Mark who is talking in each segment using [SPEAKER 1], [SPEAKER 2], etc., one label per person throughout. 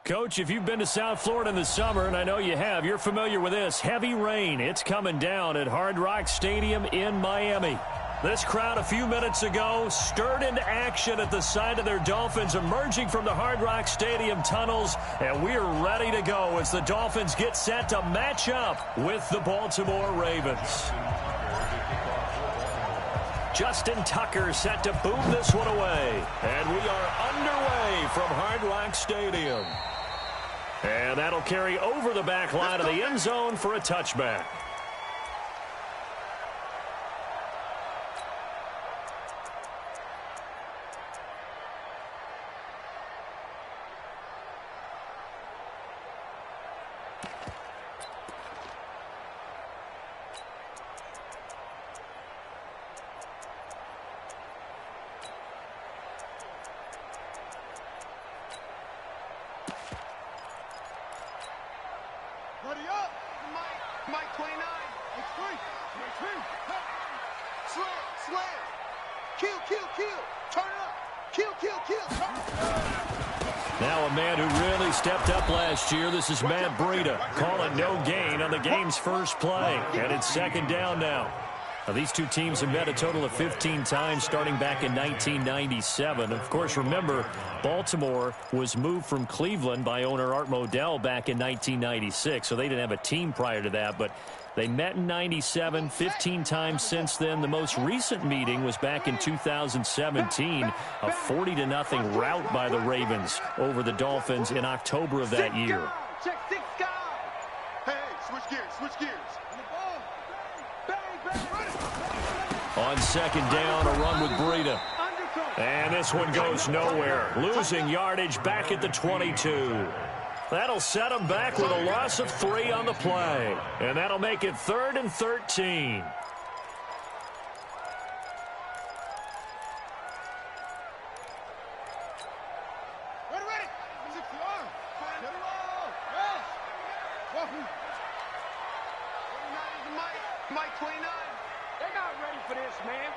[SPEAKER 1] Coach, if you've been to South Florida in the summer, and I know you have, you're familiar with this. Heavy rain. It's coming down at Hard Rock Stadium in Miami. This crowd a few minutes ago stirred into action at the side of their Dolphins emerging from the Hard Rock Stadium tunnels, and we're ready to go as the Dolphins get set to match up with the Baltimore Ravens. Justin Tucker set to boom this one away, and we are underway from Hard Rock Stadium. And that'll carry over the back line of the end zone for a touchback.
[SPEAKER 2] Ready up, Mike 29. It's free. Slam. Kill. Turn it up. Kill. Turn it up.
[SPEAKER 1] Now a man who really stepped up last year. This is Matt Breida calling no gain on the game's first play. And it's second down now. Now, these two teams have met a total of 15 times starting back in 1997. Of course, remember, Baltimore was moved from Cleveland by owner Art Modell back in 1996, so they didn't have a team prior to that. But they met in 97, 15 times since then. The most recent meeting was back in 2017, a 40-0 rout by the Ravens over the Dolphins in October of that year.
[SPEAKER 2] Check 6 guys. Hey, switch gears.
[SPEAKER 1] On second down, a run with Breida. And this one goes nowhere. Losing yardage back at the 22. That'll set them back with a loss of 3 on the play. And that'll make it 3rd and 13.
[SPEAKER 2] Ready. Mike 29.
[SPEAKER 3] They're not ready for this, man.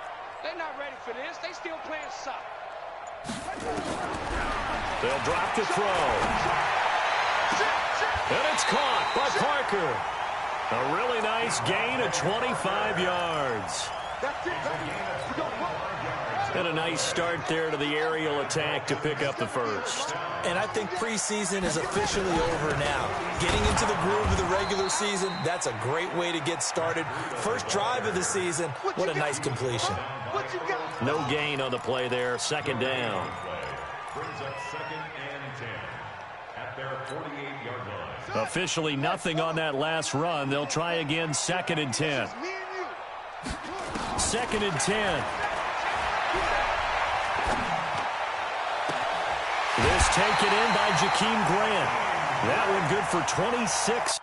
[SPEAKER 3] They're not ready for this. They still playing soccer.
[SPEAKER 1] They'll drop to throw. And it's caught by Parker. A really nice gain of 25 yards.
[SPEAKER 2] That's it.
[SPEAKER 1] And a nice start there to the aerial attack to pick up the first.
[SPEAKER 4] And I think preseason is officially over now. Getting into the groove of the regular season, that's a great way to get started. First drive of the season, what a nice completion.
[SPEAKER 1] No gain on the play there, second down.
[SPEAKER 5] Brings up 2nd and 10 at their 48-yard line.
[SPEAKER 1] Officially nothing on that last run. They'll try again, 2nd and 10. 2nd and 10. This taken in by Jakeem Grant. That one good for 26.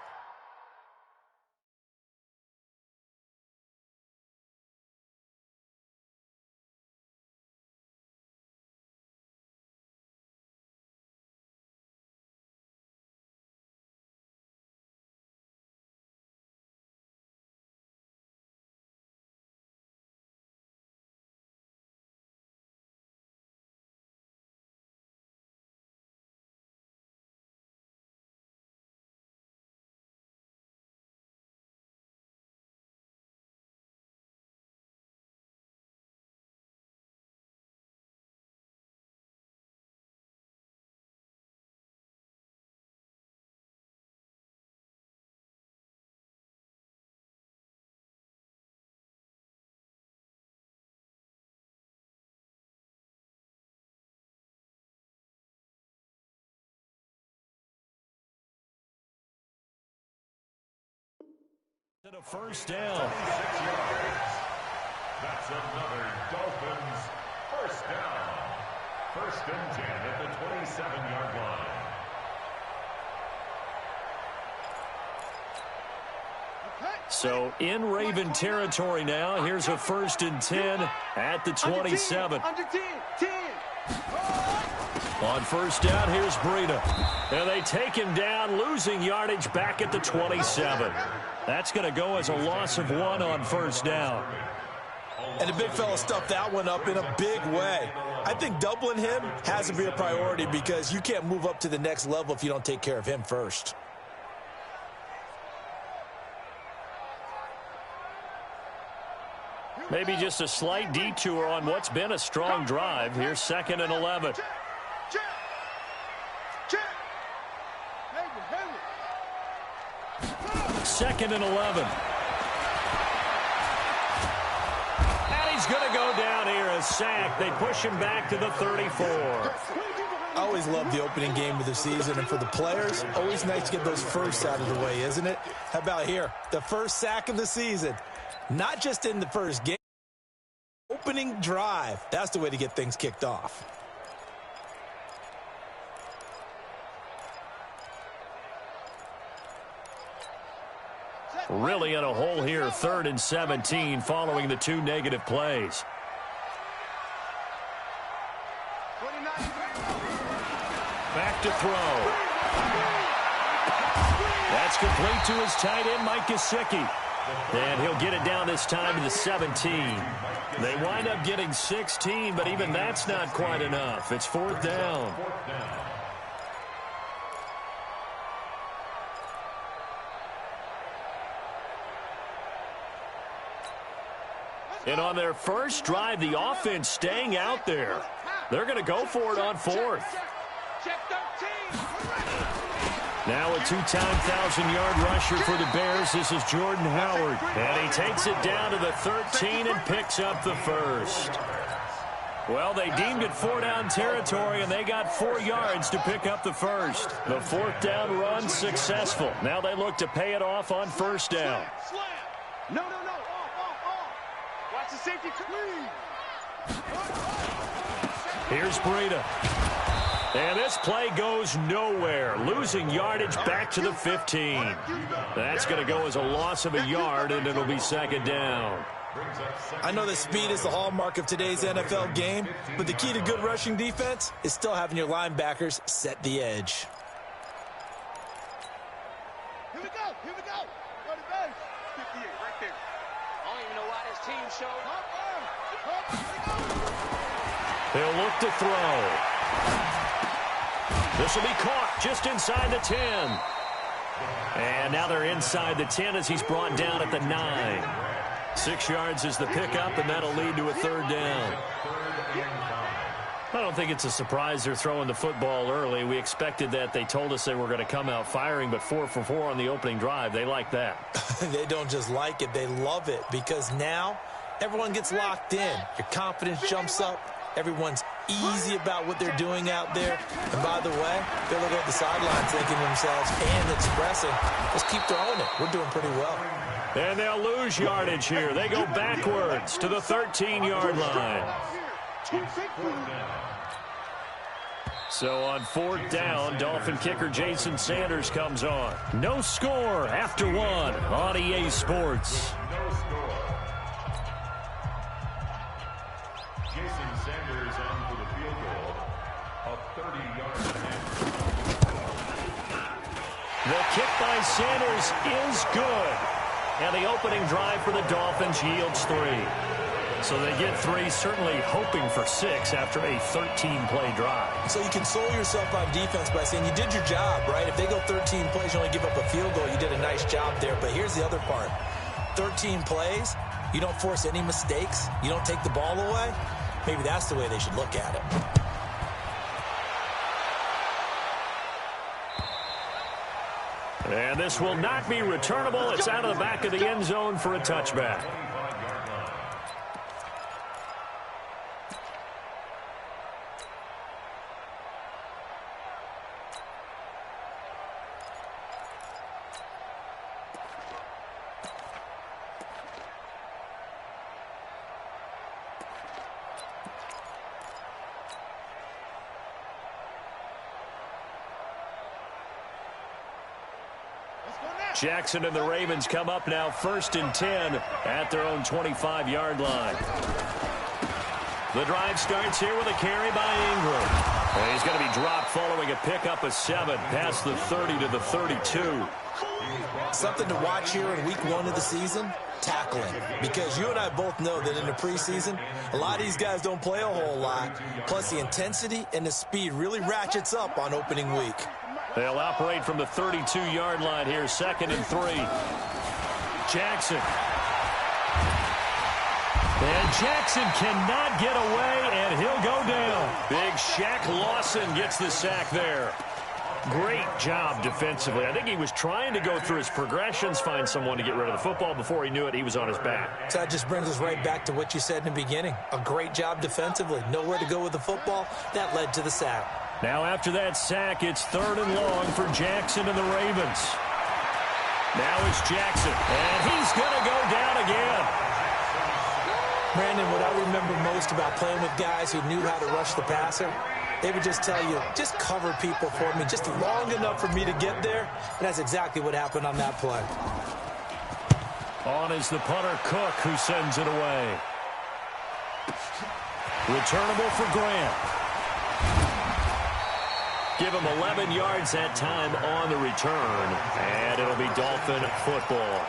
[SPEAKER 1] To the first down.
[SPEAKER 5] 6 yards. That's another Dolphins first down. 1st and 10 at the 27-yard line.
[SPEAKER 1] So in Raven territory now. Here's a 1st and 10 at the 27.
[SPEAKER 2] Under 10.
[SPEAKER 1] On first down, here's Breida. And they take him down, losing yardage back at the 27. That's going to go as a loss of 1 on first down.
[SPEAKER 4] And the big fella stuffed that one up in a big way. I think doubling him has to be a priority because you can't move up to the next level if you don't take care of him first.
[SPEAKER 1] Maybe just a slight detour on what's been a strong drive. Here's 2nd and 11. Second and 11. And he's going to go down here, a sack. They push him back to the 34.
[SPEAKER 4] I always love the opening game of the season, and for the players, always nice to get those firsts out of the way, isn't it? How about here? The first sack of the season. Not just in the first game. Opening drive. That's the way to get things kicked off.
[SPEAKER 1] Really in a hole here, 3rd and 17 following the 2 negative plays. Back to throw. That's complete to his tight end, Mike Gesicki. And he'll get it down this time to the 17. They wind up getting 16, but even that's not quite enough. It's 4th down. And on their first drive, the offense staying out there. They're going to go for it on 4th. Now a 2-time 1,000-yard rusher for the Bears. This is Jordan Howard. And he takes it down to the 13 and picks up the first. Well, they deemed it 4-down territory, and they got 4 yards to pick up the first. The 4th down run successful. Now they look to pay it off on 1st down.
[SPEAKER 3] No. Watch the safety.
[SPEAKER 1] Here's Breida. And this play goes nowhere. Losing yardage back to the 15. That's going to go as a loss of a yard, and it'll be 2nd down.
[SPEAKER 4] I know that speed is the hallmark of today's NFL game, but the key to good rushing defense is still having your linebackers set the edge.
[SPEAKER 2] Here we go. Go to base. 58 right there.
[SPEAKER 3] I don't even know why this team showed up.
[SPEAKER 1] He'll look to throw. This will be caught just inside the 10. And now they're inside the 10 as he's brought down at the 9. 6 yards is the pickup, and that'll lead to a 3rd down. I don't think it's a surprise they're throwing the football early. We expected that. They told us they were going to come out firing, but 4 for 4 on the opening drive. They like that.
[SPEAKER 4] They don't just like it. They love it because now everyone gets locked in. Your confidence jumps up. Everyone's easy about what they're doing out there. And by the way, they're looking at the sidelines thinking to themselves and expressing, let's keep throwing it. We're doing pretty well.
[SPEAKER 1] And they'll lose yardage here. They go backwards to the 13-yard line. So on 4th down, Dolphin kicker Jason Sanders comes on. No score after 1 on EA Sports.
[SPEAKER 5] No score. Jason Sanders on for the field goal. A 30-yard attempt.
[SPEAKER 1] The kick by Sanders is good. And the opening drive for the Dolphins yields 3. So they get 3, certainly hoping for 6 after a 13-play drive.
[SPEAKER 4] So you console yourself on defense by saying you did your job, right? If they go 13 plays, you only give up a field goal, you did a nice job there. But here's the other part. 13 plays, you don't force any mistakes, you don't take the ball away. Maybe that's the way they should look at it.
[SPEAKER 1] And this will not be returnable. It's out of the back of the end zone for a touchback. Jackson and the Ravens come up now 1st and 10 at their own 25-yard line. The drive starts here with a carry by Ingram. And he's going to be dropped following a pickup of 7 past the 30 to the 32.
[SPEAKER 4] Something to watch here in week 1 of the season. tackling, because you and I both know that in the preseason, a lot of these guys don't play a whole lot. Plus, the intensity and the speed really ratchets up on opening week.
[SPEAKER 1] They'll operate from the 32-yard line here, 2nd and 3. Jackson. And Jackson cannot get away, and he'll go down. Big Shaq Lawson gets the sack there. Great job defensively. I think he was trying to go through his progressions, find someone to get rid of the football. Before he knew it, he was on his back.
[SPEAKER 4] So that just brings us right back to what you said in the beginning. A great job defensively. Nowhere to go with the football. That led to the sack.
[SPEAKER 1] Now after that sack, it's 3rd and long for Jackson and the Ravens. Now it's Jackson, and he's going to go down again.
[SPEAKER 4] Brandon, what I remember most about playing with guys who knew how to rush the passer, they would just tell you, just cover people for me, just long enough for me to get there. And that's exactly what happened on that play.
[SPEAKER 1] On is the punter, Cook, who sends it away. Returnable for Grant. Give him 11 yards that time on the return. And it'll be Dolphin football.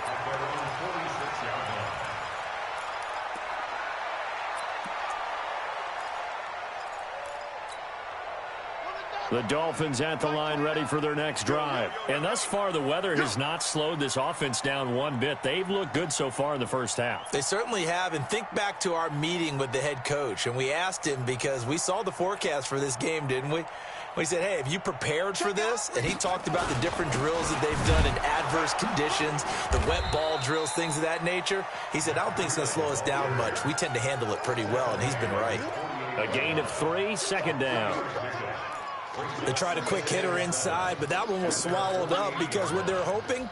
[SPEAKER 1] The Dolphins at the line ready for their next drive. And thus far, the weather has not slowed this offense down one bit. They've looked good so far in the first half.
[SPEAKER 4] They certainly have. And think back to our meeting with the head coach. And we asked him, because we saw the forecast for this game, didn't we? We said, hey, have you prepared for this? And he talked about the different drills that they've done in adverse conditions, the wet ball drills, things of that nature. He said, I don't think it's going to slow us down much. We tend to handle it pretty well, and he's been right.
[SPEAKER 1] A gain of 3, 2nd down.
[SPEAKER 4] They tried a quick hitter inside, but that one was swallowed up because what they're hoping,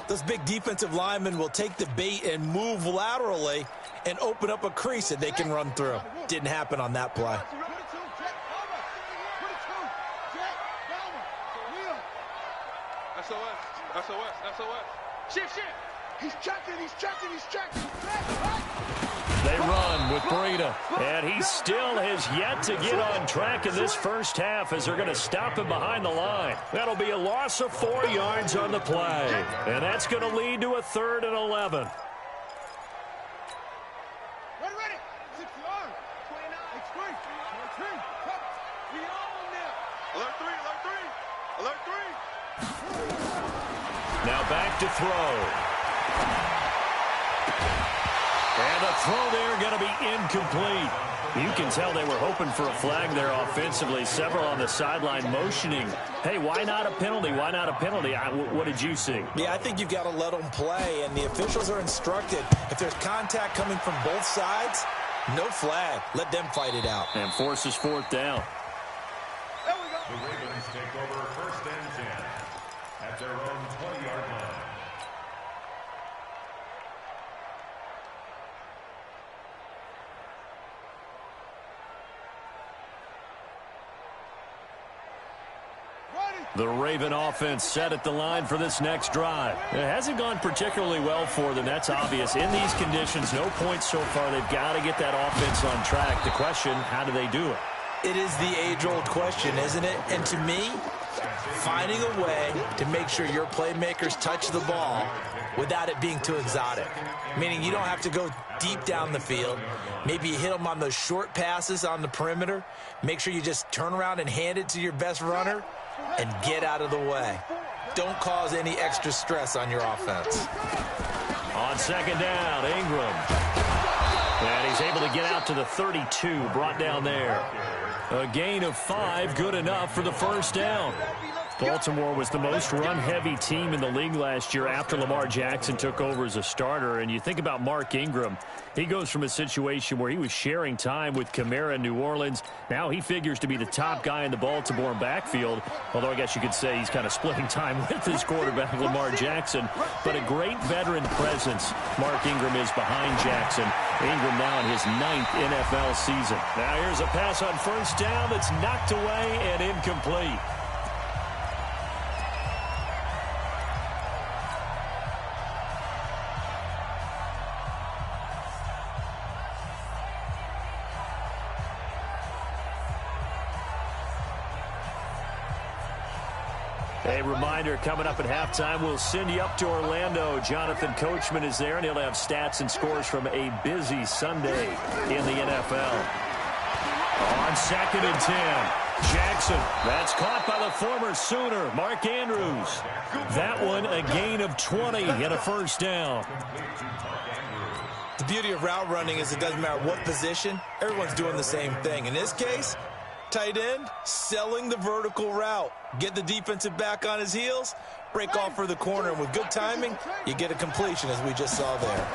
[SPEAKER 4] those big defensive linemen will take the bait and move laterally and open up a crease that they can run through. Didn't happen on that play.
[SPEAKER 3] SOS. Shift. He's checking.
[SPEAKER 1] They run with Breida, and he still has yet to get on track in this first half as they're going to stop him behind the line. That'll be a loss of 4 yards on the play, and that's going to lead to a 3rd and 11.
[SPEAKER 3] Ready. 60 yards. 29. X3. We own them. Alert 3.
[SPEAKER 1] Now back to throw. And the throw there going to be incomplete. You can tell they were hoping for a flag there offensively. Several on the sideline motioning, hey, why not a penalty? Why not a penalty? What did you see?
[SPEAKER 4] Yeah, I think you've got to let them play, and the officials are instructed, if there's contact coming from both sides, no flag. Let them fight it out.
[SPEAKER 1] And forces 4th down.
[SPEAKER 3] There we go.
[SPEAKER 5] The Ravens take over 1st and 10 at their own 20-yard line.
[SPEAKER 1] The Raven offense set at the line for this next drive. It hasn't gone particularly well for them. That's obvious. In these conditions, no points so far. They've got to get that offense on track. The question, how do they do it?
[SPEAKER 4] It is the age-old question, isn't it? And to me, finding a way to make sure your playmakers touch the ball without it being too exotic. Meaning you don't have to go deep down the field. Maybe you hit them on those short passes on the perimeter. Make sure you just turn around and hand it to your best runner and get out of the way. Don't cause any extra stress on your offense.
[SPEAKER 1] On 2nd down, Ingram. And he's able to get out to the 32, brought down there. A gain of 5, good enough for the 1st down. Baltimore was the most run-heavy team in the league last year after Lamar Jackson took over as a starter. And you think about Mark Ingram, he goes from a situation where he was sharing time with Kamara in New Orleans. Now he figures to be the top guy in the Baltimore backfield, although I guess you could say he's kind of splitting time with his quarterback, Lamar Jackson. But a great veteran presence Mark Ingram is behind Jackson. Ingram now in his 9th NFL season. Now here's a pass on 1st down that's knocked away and incomplete. A reminder, coming up at halftime, we'll send you up to Orlando. Jonathan Coachman is there, and he'll have stats and scores from a busy Sunday in the NFL. On 2nd and 10, Jackson. That's caught by the former Sooner, Mark Andrews. That one, a gain of 20 and a first down.
[SPEAKER 4] The beauty of route running is it doesn't matter what position. Everyone's doing the same thing. In this case, tight end, selling the vertical route. Get the defensive back on his heels, break off for the corner, and with good timing, you get a completion, as we just saw there.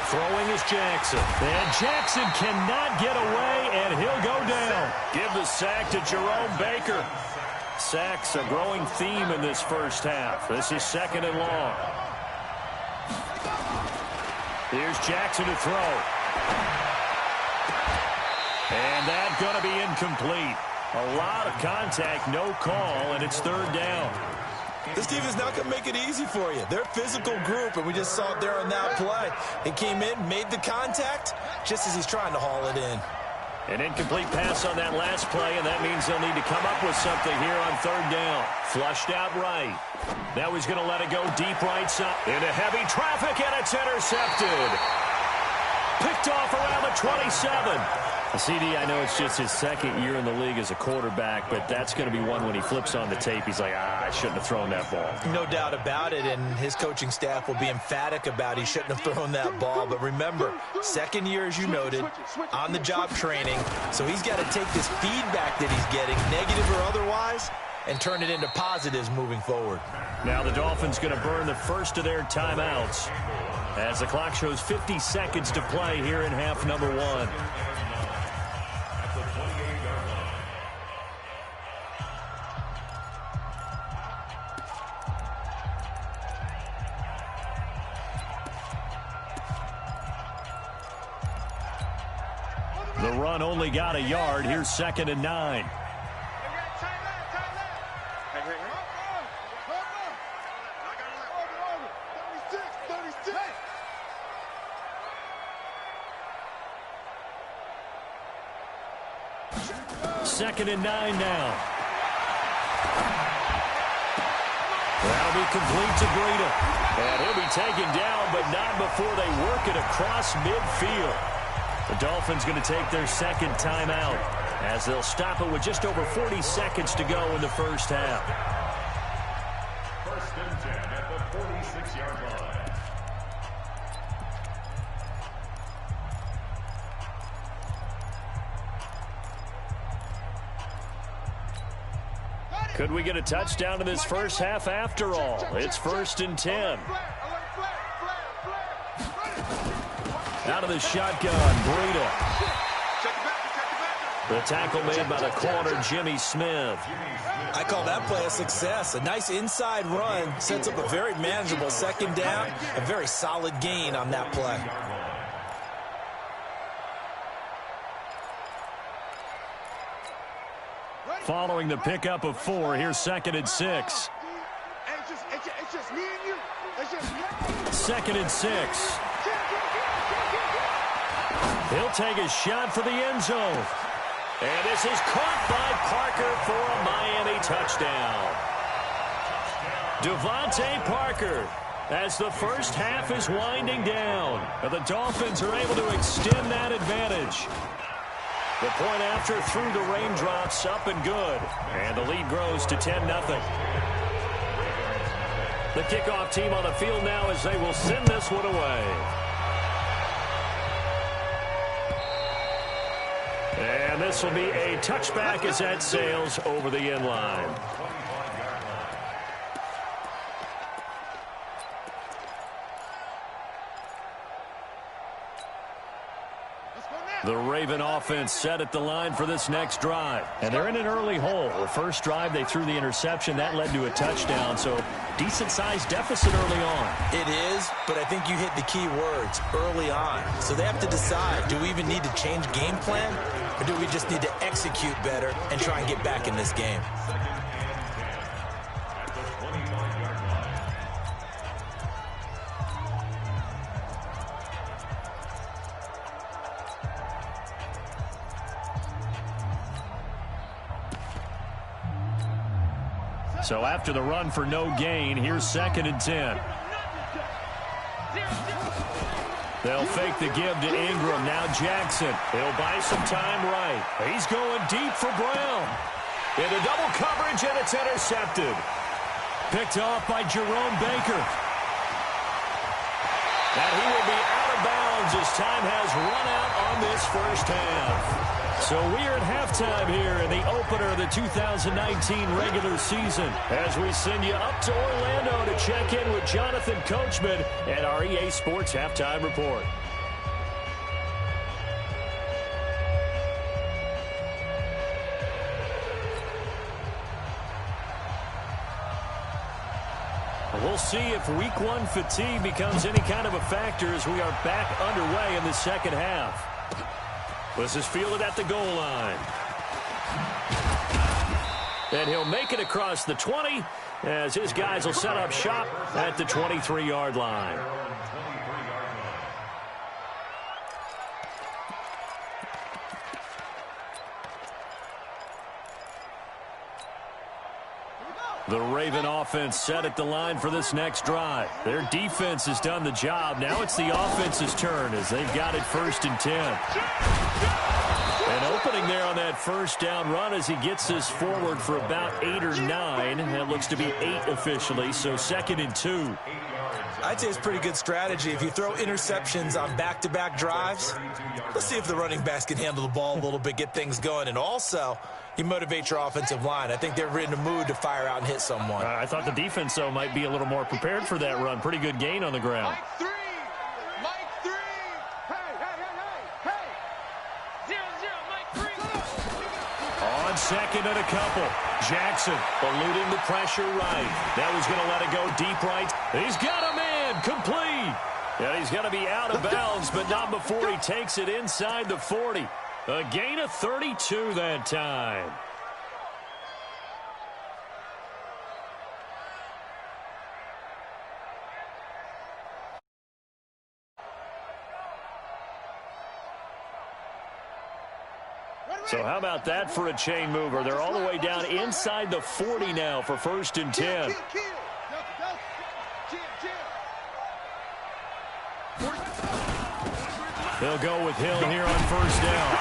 [SPEAKER 1] Throwing is Jackson. And Jackson cannot get away, and he'll go down. Give the sack to Jerome Baker. Sacks a growing theme in this first half. This is 2nd and long. Here's Jackson to throw. And that's going to be incomplete. A lot of contact, no call, and it's 3rd down.
[SPEAKER 4] This team is not going to make it easy for you. They're a physical group, and we just saw it there on that play. He came in, made the contact, just as he's trying to haul it in.
[SPEAKER 1] An incomplete pass on that last play, and that means they'll need to come up with something here on 3rd down. Flushed out right. Now he's going to let it go deep right side. Into heavy traffic, and it's intercepted. Picked off around the 27. CD, I know it's just his 2nd year in the league as a quarterback, but that's going to be one when he flips on the tape. He's like, I shouldn't have thrown that ball.
[SPEAKER 4] No doubt about it, and his coaching staff will be emphatic about he shouldn't have thrown that ball. But remember, 2nd year, as you noted, on-the-job training, so he's got to take this feedback that he's getting, negative or otherwise, and turn it into positives moving forward.
[SPEAKER 1] Now the Dolphins going to burn the first of their timeouts as the clock shows 50 seconds to play here in half number 1. The run only got a yard. Here's 2nd and 9. Second and 9 now. That'll be complete to Breida. And he'll be taken down, but not before they work it across midfield. The Dolphins going to take their 2nd timeout as they'll stop it with just over 40 seconds to go in the first half.
[SPEAKER 5] 1st and 10 at the 46-yard line.
[SPEAKER 1] Could we get a touchdown in this first half after all? It's 1st and 10. Out of the shotgun, Breida. The tackle made by the corner, Jimmy Smith.
[SPEAKER 4] I call that play a success. A nice inside run sets up a very manageable 2nd down, a very solid gain on that play.
[SPEAKER 1] Following the pickup of 4, here's 2nd and 6.
[SPEAKER 2] It's just me and you. It's just me.
[SPEAKER 1] 2nd and 6. He'll take a shot for the end zone. And this is caught by Parker for a Miami touchdown. Devontae Parker, as the first half is winding down. The Dolphins are able to extend that advantage. The point after through the raindrops, up and good. And the lead grows to 10-0. The kickoff team on the field now as they will send this one away. And this will be a touchback as that sails over the end line. The Raven offense set at the line for this next drive. And they're in an early hole. The first drive, they threw the interception. That led to a touchdown. So decent-sized deficit early on.
[SPEAKER 4] It is, but I think you hit the key words, early on. So they have to decide, do we even need to change game plan? Or do we just need to execute better and try and get back in this game?
[SPEAKER 1] So after the run for no gain, here's 2nd and 10. They'll fake the give to Ingram. Now Jackson. He'll buy some time right. He's going deep for Brown. Into double coverage, and it's intercepted. Picked off by Jerome Baker. And he will be out of bounds as time has run out on this first half. So we are at halftime here in the opener of the 2019 regular season as we send you up to Orlando to check in with Jonathan Coachman and our EA Sports Halftime Report. We'll see if week 1 fatigue becomes any kind of a factor as we are back underway in the second half. This is fielded at the goal line. And he'll make it across the 20 as his guys will set up shop at the 23-yard line. The Raven offense set at the line for this next drive. Their defense has done the job. Now it's the offense's turn as they've got it 1st and 10. And opening there on that first down run as he gets this forward for about 8 or 9. That looks to be 8 officially, so 2nd and 2.
[SPEAKER 4] I'd say it's pretty good strategy. If you throw interceptions on back-to-back drives, let's see if the running backs can handle the ball a little bit, get things going. And also, you motivate your offensive line. I think they're in the mood to fire out and hit someone.
[SPEAKER 1] I thought the defense, though, might be a little more prepared for that run. Pretty good gain on the ground.
[SPEAKER 3] Mike 3. Mike 3. Hey. 0-0, Mike 3.
[SPEAKER 1] On 2nd and a couple. Jackson eluding the pressure right. That was going to let it go deep right. He's got a man complete. And he's going to be out of bounds, but not before he takes it inside the 40. A gain of 32 that time. So how about that for a chain mover? They're all the way down inside the 40 now for 1st and 10. They'll go with Hill here on 1st down.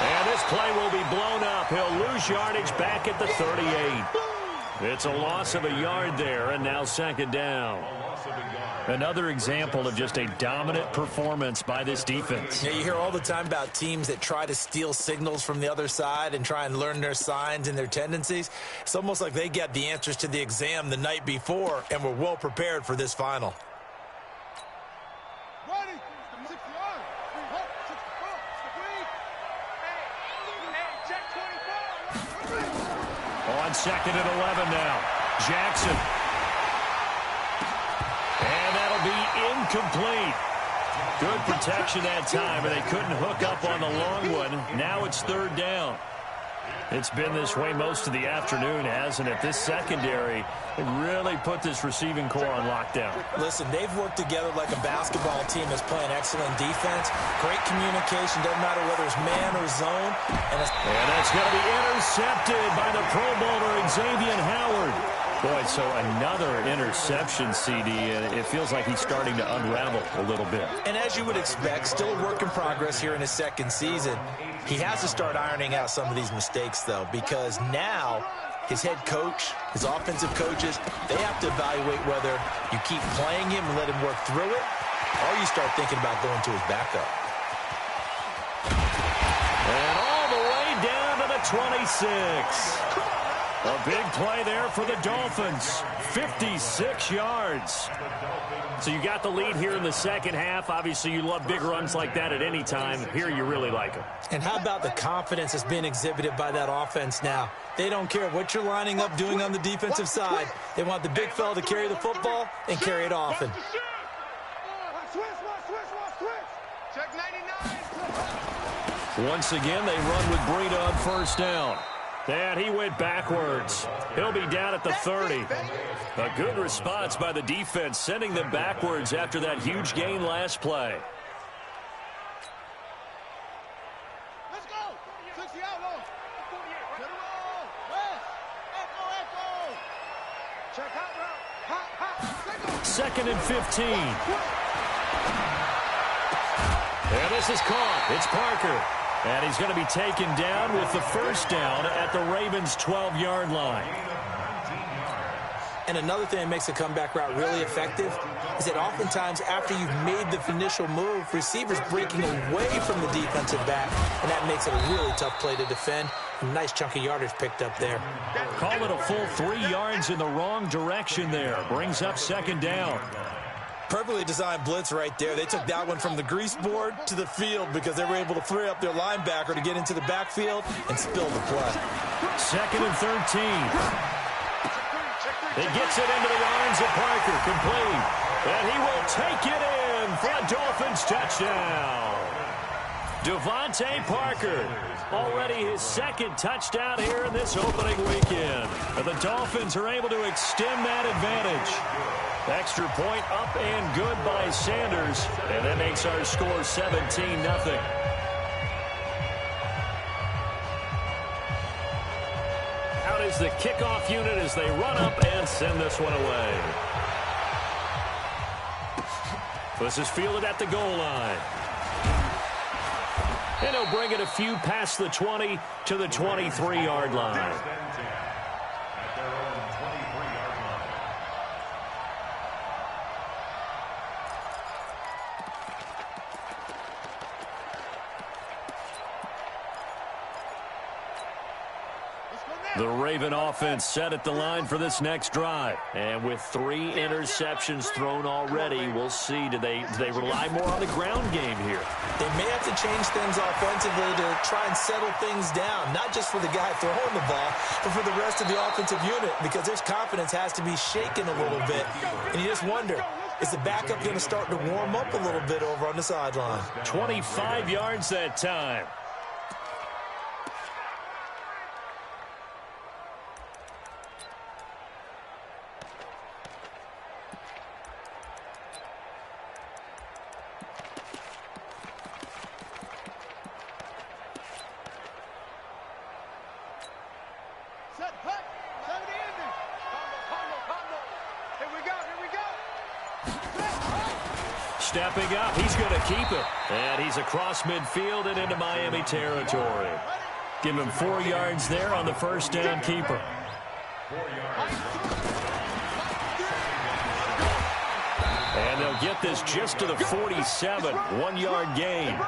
[SPEAKER 1] And this play will be blown up. He'll lose yardage back at the 38. It's a loss of a yard there, and now 2nd down. Another example of just a dominant performance by this defense.
[SPEAKER 4] Yeah, you hear all the time about teams that try to steal signals from the other side and try and learn their signs and their tendencies. It's almost like they got the answers to the exam the night before and were well prepared for this final.
[SPEAKER 1] On 2nd and 11 now. Jackson. And that'll be incomplete. Good protection that time, and they couldn't hook up on the long one. Now it's 3rd down. It's been this way most of the afternoon, hasn't it? This secondary really put this receiving core on lockdown.
[SPEAKER 4] Listen, they've worked together like a basketball team that's playing excellent defense. Great communication, doesn't matter whether it's man or zone. And
[SPEAKER 1] that's going to be intercepted by the Pro Bowler, Xavier Howard. Boy, so another interception, CD, and it feels like he's starting to unravel a little bit.
[SPEAKER 4] And as you would expect, still a work in progress here in his 2nd season. He has to start ironing out some of these mistakes, though, because now his head coach, his offensive coaches, they have to evaluate whether you keep playing him and let him work through it, or you start thinking about going to his backup.
[SPEAKER 1] And all the way down to the 26. A big play there for the Dolphins. 56 yards. So you got the lead here in the second half. Obviously, you love big runs like that at any time. Here, you really like them.
[SPEAKER 4] And how about the confidence that's being exhibited by that offense now? They don't care what you're lining up doing on the defensive side. They want the big fella to carry the football and carry it often.
[SPEAKER 3] Check 99.
[SPEAKER 1] Once again, they run with Breida on 1st down. And he went backwards. He'll be down at the 30. A good response by the defense, sending them backwards after that huge gain last play.
[SPEAKER 2] Let's go. 60 out low. To the roll. West. Echo.
[SPEAKER 1] 2nd and 15. And this is caught. It's Parker. And he's going to be taken down with the first down at the Ravens' 12-yard line.
[SPEAKER 4] And another thing that makes a comeback route really effective is that oftentimes after you've made the initial move, receivers breaking away from the defensive back, and that makes it a really tough play to defend. A nice chunk of yardage picked up there.
[SPEAKER 1] Call it a full 3 yards in the wrong direction there. Brings up 2nd down.
[SPEAKER 4] Perfectly designed blitz right there. They took that one from the grease board to the field because they were able to free up their linebacker to get into the backfield and spill the play.
[SPEAKER 1] 2nd and 13. He gets it into the arms of Parker, complete. And he will take it in for a Dolphins touchdown. Devontae Parker, already his 2nd touchdown here in this opening weekend. And the Dolphins are able to extend that advantage. Extra point up and good by Sanders. And that makes our score 17-0. Out is the kickoff unit as they run up and send this one away. This is fielded at the goal line. And he'll bring it a few past the 20 to the 23-yard line. The Raven offense set at the line for this next drive. And with 3 interceptions thrown already, we'll see. Do they rely more on the ground game here?
[SPEAKER 4] They may have to change things offensively to try and settle things down, not just for the guy throwing the ball, but for the rest of the offensive unit, because their confidence has to be shaken a little bit. And you just wonder, is the backup going to start to warm up a little bit over on the sideline?
[SPEAKER 1] 25 yards that time. Stepping up, he's going to keep it. And he's across midfield and into Miami territory. Give him 4 yards there on the first down keeper. And they'll get this just to the 47, 1-yard gain.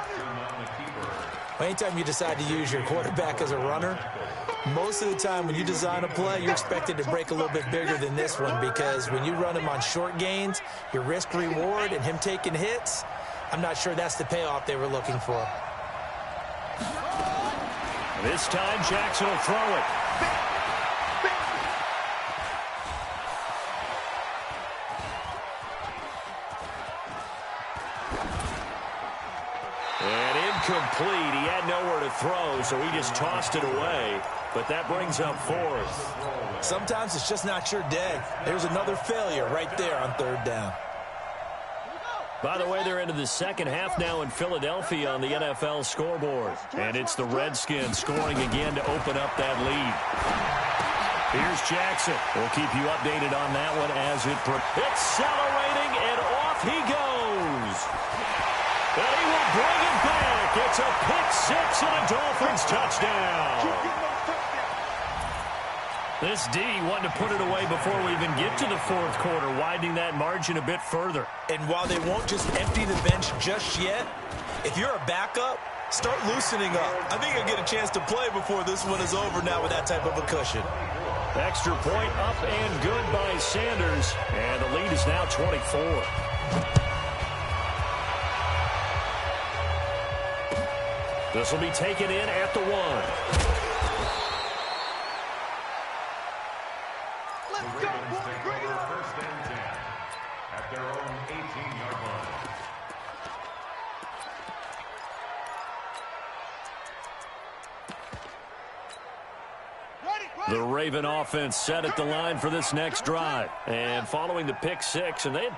[SPEAKER 4] Anytime you decide to use your quarterback as a runner, most of the time when you design a play, you're expected to break a little bit bigger than this one, because when you run him on short gains, your risk-reward and him taking hits, I'm not sure that's the payoff they were looking for.
[SPEAKER 1] This time, Jackson will throw it. And incomplete. He had nowhere to throw, so he just tossed it away. But that brings up 4th.
[SPEAKER 4] Sometimes it's just not your day. There's another failure right there on 3rd down.
[SPEAKER 1] By the way, they're into the second half now in Philadelphia on the NFL scoreboard. And it's the Redskins scoring again to open up that lead. Here's Jackson. We'll keep you updated on that one as it accelerating, and off he goes. And he will bring it back. It's a pick-6 and a Dolphins touchdown. This D wanted to put it away before we even get to the 4th quarter, widening that margin a bit further.
[SPEAKER 4] And while they won't just empty the bench just yet, if you're a backup, start loosening up. I think you'll get a chance to play before this one is over now with that type of a cushion.
[SPEAKER 1] Extra point up and good by Sanders. And the lead is now 24. This will be taken in at the 1. The Raven offense set at the line for this next drive. And following the pick-6, and they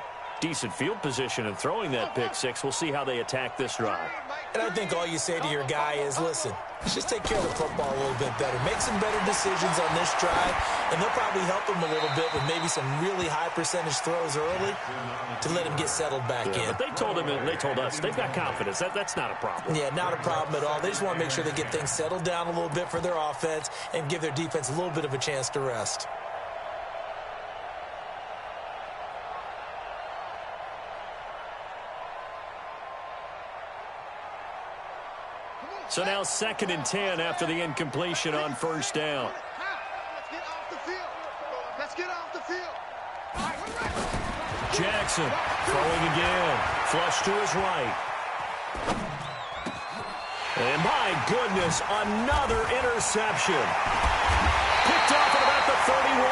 [SPEAKER 1] decent field position and throwing that pick six. We'll see how they attack this drive.
[SPEAKER 4] And I think all you say to your guy is, listen, let's just take care of the football a little bit better. Make some better decisions on this drive, and they'll probably help him a little bit with maybe some really high percentage throws early to let him get settled back in.
[SPEAKER 1] But they told him, and they told us, they've got confidence. That's not a problem.
[SPEAKER 4] Yeah, not a problem at all. They just want to make sure they get things settled down a little bit for their offense and give their defense a little bit of a chance to rest.
[SPEAKER 1] So now 2nd and 10 after the incompletion on first down.
[SPEAKER 2] Let's get off the field. Let's get off the field.
[SPEAKER 1] Jackson throwing again. Flush to his right. And my goodness, another interception. Picked off at about the 31.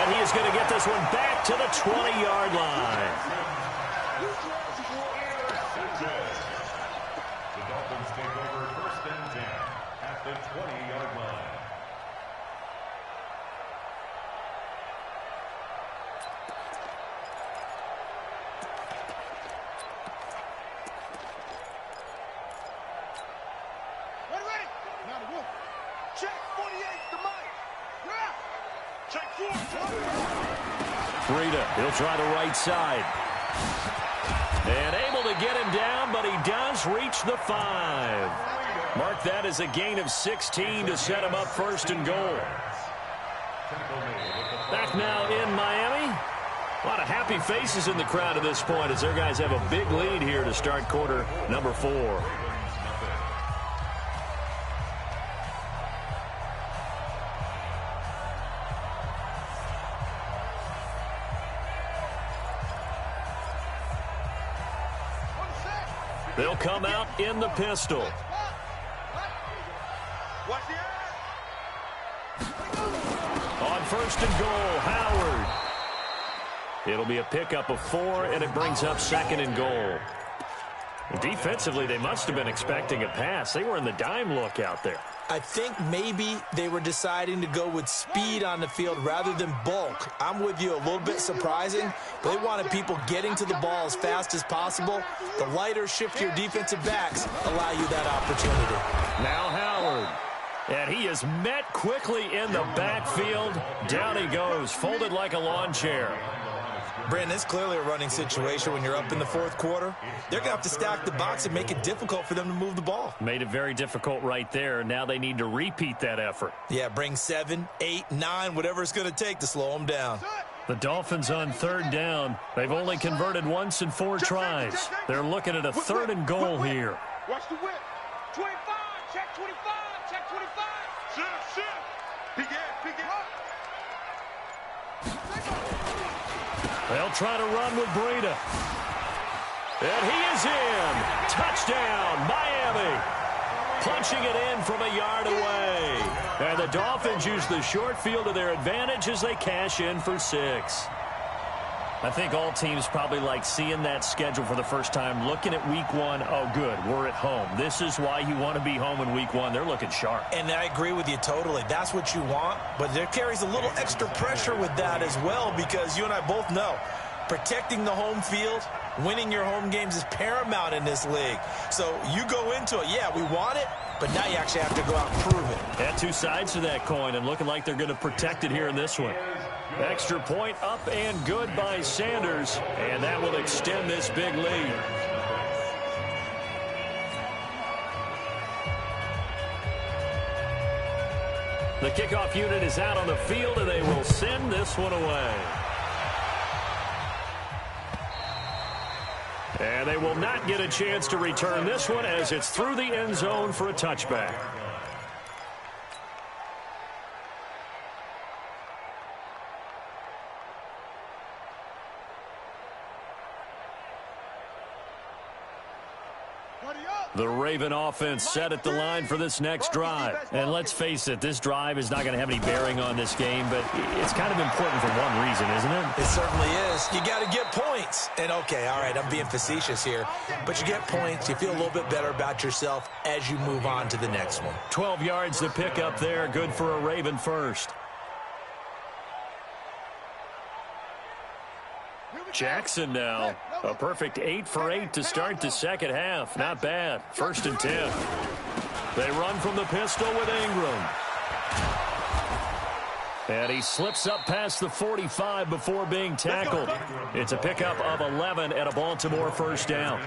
[SPEAKER 1] And he is going to get this one back to the 20-yard line.
[SPEAKER 5] The Dolphins take over 1st and 10 at the 20-yard line.
[SPEAKER 2] Ready? Now the wolf. Check 48, the mic. Yeah. Check 4.
[SPEAKER 1] Breida, he'll try the right side. And able to get him down, but he does reach the 5. Mark that as a gain of 16 to set him up 1st and goal. Back now in Miami. A lot of happy faces in the crowd at this point as their guys have a big lead here to start quarter number 4. They'll come out in the pistol.
[SPEAKER 2] Watch the eye.
[SPEAKER 1] On 1st and goal, Howard. It'll be a pickup of 4, and it brings up 2nd and goal. Defensively, they must have been expecting a pass. They were in the dime look out there.
[SPEAKER 4] I think maybe they were deciding to go with speed on the field rather than bulk. I'm with you, a little bit surprising, but they wanted people getting to the ball as fast as possible. The lighter, shiftier defensive backs allow you that opportunity.
[SPEAKER 1] Now Howard. And he is met quickly in the backfield. Down he goes, folded like a lawn chair.
[SPEAKER 4] Brandon, it's clearly a running situation when you're up in the 4th quarter. They're going to have to stack the box and make it difficult for them to move the ball.
[SPEAKER 1] Made it very difficult right there. Now they need to repeat that effort.
[SPEAKER 4] Yeah, bring 7, 8, 9, whatever it's going to take to slow them down.
[SPEAKER 1] The Dolphins on 3rd down. They've only converted once in 4 tries. They're looking at a 3rd and goal here.
[SPEAKER 3] Watch the whip. 25. Check 25. Check 25.
[SPEAKER 2] Shit. Peek in.
[SPEAKER 1] They'll try to run with Breida. And he is in. Touchdown, Miami. Punching it in from a yard away. And the Dolphins use the short field to their advantage as they cash in for 6. I think all teams probably like seeing that schedule for the first time, looking at week 1. Oh, good, we're at home. This is why you want to be home in week 1. They're looking sharp.
[SPEAKER 4] And I agree with you totally. That's what you want, but there carries a little extra pressure with that as well because you and I both know protecting the home field, winning your home games is paramount in this league. So you go into it, yeah, we want it, but now you actually have to go out and prove it.
[SPEAKER 1] And 2 sides to that coin and looking like they're going to protect it here in this one. Extra point up and good by Sanders, and that will extend this big lead. The kickoff unit is out on the field, and they will send this one away. And they will not get a chance to return this one as it's through the end zone for a touchback. The Raven offense set at the line for this next drive. And let's face it, this drive is not going to have any bearing on this game, but it's kind of important for one reason, isn't it?
[SPEAKER 4] It certainly is. You got to get points. And, okay, all right, I'm being facetious here, but you get points. You feel a little bit better about yourself as you move on to the next one.
[SPEAKER 1] 12 yards to pick up there. Good for a Raven first.
[SPEAKER 2] Here we
[SPEAKER 1] Jackson now. A perfect 8 for 8 to start the second half. Not bad. 1st and 10. They run from the pistol with Ingram. And he slips up past the 45 before being tackled. It's a pickup of 11 and a Baltimore 1st down.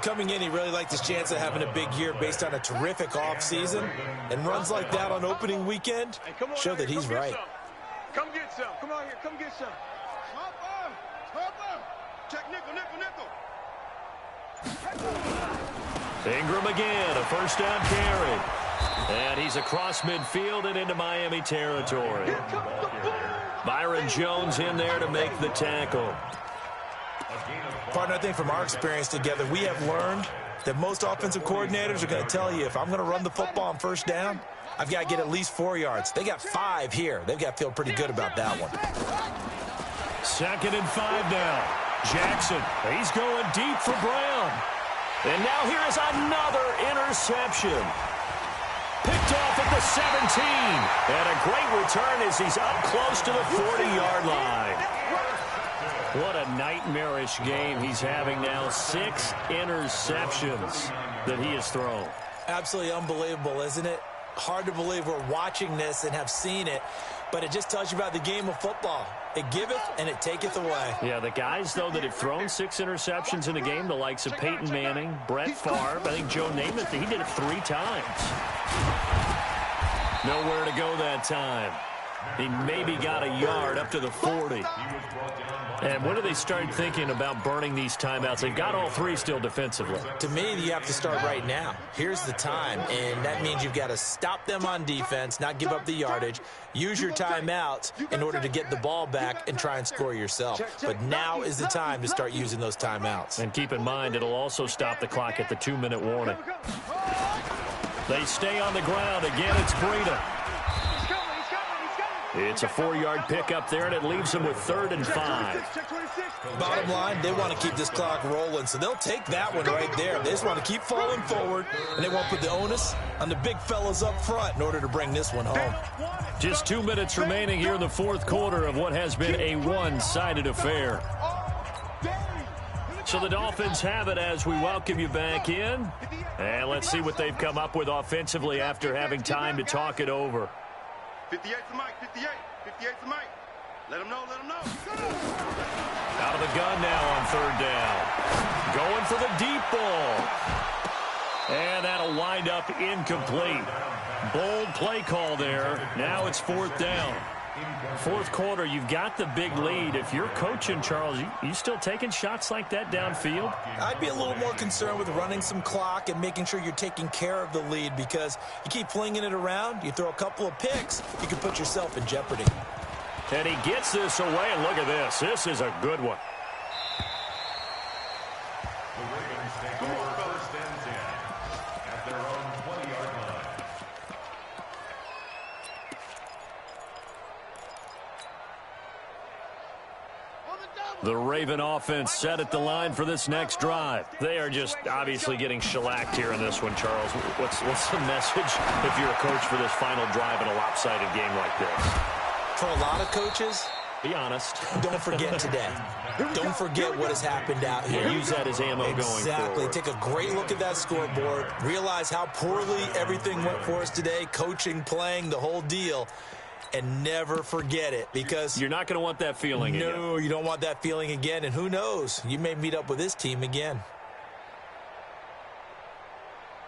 [SPEAKER 4] Coming in, he really liked his chance of having a big year based on a terrific offseason. And runs like that on opening weekend show that he's right.
[SPEAKER 3] Come get some. Come on here. Come get some.
[SPEAKER 2] Check nickel, nickel, nickel.
[SPEAKER 1] Ingram again, a 1st down carry. And he's across midfield and into Miami territory. Byron Jones in there to make the tackle.
[SPEAKER 4] Partner, I think from our experience together, we have learned that most offensive coordinators are going to tell you, if I'm going to run the football on 1st down, I've got to get at least 4 yards. They got 5 here. They've got to feel pretty good about that one.
[SPEAKER 1] 2nd and 5 now. Jackson, he's going deep for Brown. And now here is another interception. Picked off at the 17. And a great return as he's up close to the 40-yard line. What a nightmarish game he's having now. 6 interceptions that he has thrown.
[SPEAKER 4] Absolutely unbelievable, isn't it? Hard to believe we're watching this and have seen it, but it just tells you about the game of football. It giveth and it taketh away.
[SPEAKER 1] Yeah, the guys, though, that have thrown 6 interceptions in a game, the likes of Peyton Manning, Brett Favre, I think Joe Namath, he did it 3 times. Nowhere to go that time. He maybe got a yard up to the 40. And when do they start thinking about burning these timeouts? They've got all 3 still defensively.
[SPEAKER 4] To me, you have to start right now. Here's the time, and that means you've got to stop them on defense, not give up the yardage, use your timeouts in order to get the ball back and try and score yourself. But now is the time to start using those timeouts.
[SPEAKER 1] And keep in mind, it'll also stop the clock at the 2-minute warning. They stay on the ground. Again, it's Breida. It's a 4-yard pickup there, and it leaves them with 3rd and 5.
[SPEAKER 4] Bottom line, they want to keep this clock rolling, so they'll take that one right there. They just want to keep falling forward, and they won't put the onus on the big fellas up front in order to bring this one home.
[SPEAKER 1] Just 2 minutes remaining here in the 4th quarter of what has been a one-sided affair. So the Dolphins have it as we welcome you back in. And let's see what they've come up with offensively after having time to talk it over.
[SPEAKER 2] 58 for Mike, 58. 58 for Mike. Let him know, let him know.
[SPEAKER 1] Out of the gun now on 3rd down. Going for the deep ball. And that'll wind up incomplete. Bold play call there. Now it's 4th down. 4th quarter, you've got the big lead. If you're coaching, Charles, you still taking shots like that downfield?
[SPEAKER 4] I'd be a little more concerned with running some clock and making sure you're taking care of the lead, because you keep flinging it around, you throw a couple of picks, you can put yourself in jeopardy.
[SPEAKER 1] And he gets this away, and look at this. This is a good one.
[SPEAKER 5] The Ravens take over 1st and 10 at their own 20-yard line.
[SPEAKER 1] The Raven offense set at the line for this next drive. They are just obviously getting shellacked here in this one, Charles. What's the message if you're a coach for this final drive in a lopsided game like this?
[SPEAKER 4] For a lot of coaches,
[SPEAKER 1] be honest.
[SPEAKER 4] Don't forget today. Don't forget what has happened out here.
[SPEAKER 1] Use that as ammo going forward.
[SPEAKER 4] Exactly. Take a great look at that scoreboard. Realize how poorly everything went for us today. Coaching, playing, the whole deal. And never forget it, because
[SPEAKER 1] you're not going to want that feeling again.
[SPEAKER 4] No, you don't want that feeling again. And who knows? You may meet up with this team again.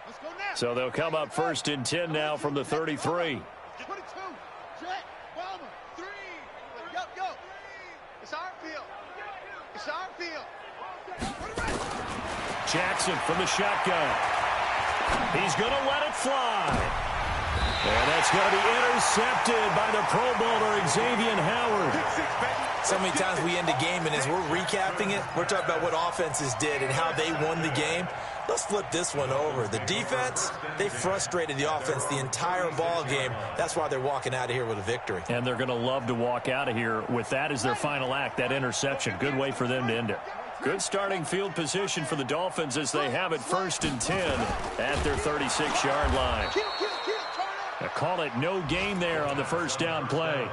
[SPEAKER 2] Let's go now.
[SPEAKER 1] So they'll come up 1st and 10 now from the 33.
[SPEAKER 2] 22. Check. Bomber. 3. Go. It's our field. It's our field.
[SPEAKER 1] Jackson from the shotgun. He's going to let it fly. And that's going to be intercepted by the Pro Bowler, Xavier Howard.
[SPEAKER 4] So many times we end a game, and as we're recapping it, we're talking about what offenses did and how they won the game. Let's flip this one over. The defense, they frustrated the offense the entire ball game. That's why they're walking out of here with a victory.
[SPEAKER 1] And they're going to love to walk out of here with that as their final act, that interception. Good way for them to end it. Good starting field position for the Dolphins as they have it 1st and 10 at their 36-yard line. Now call it no gain there on the 1st down play.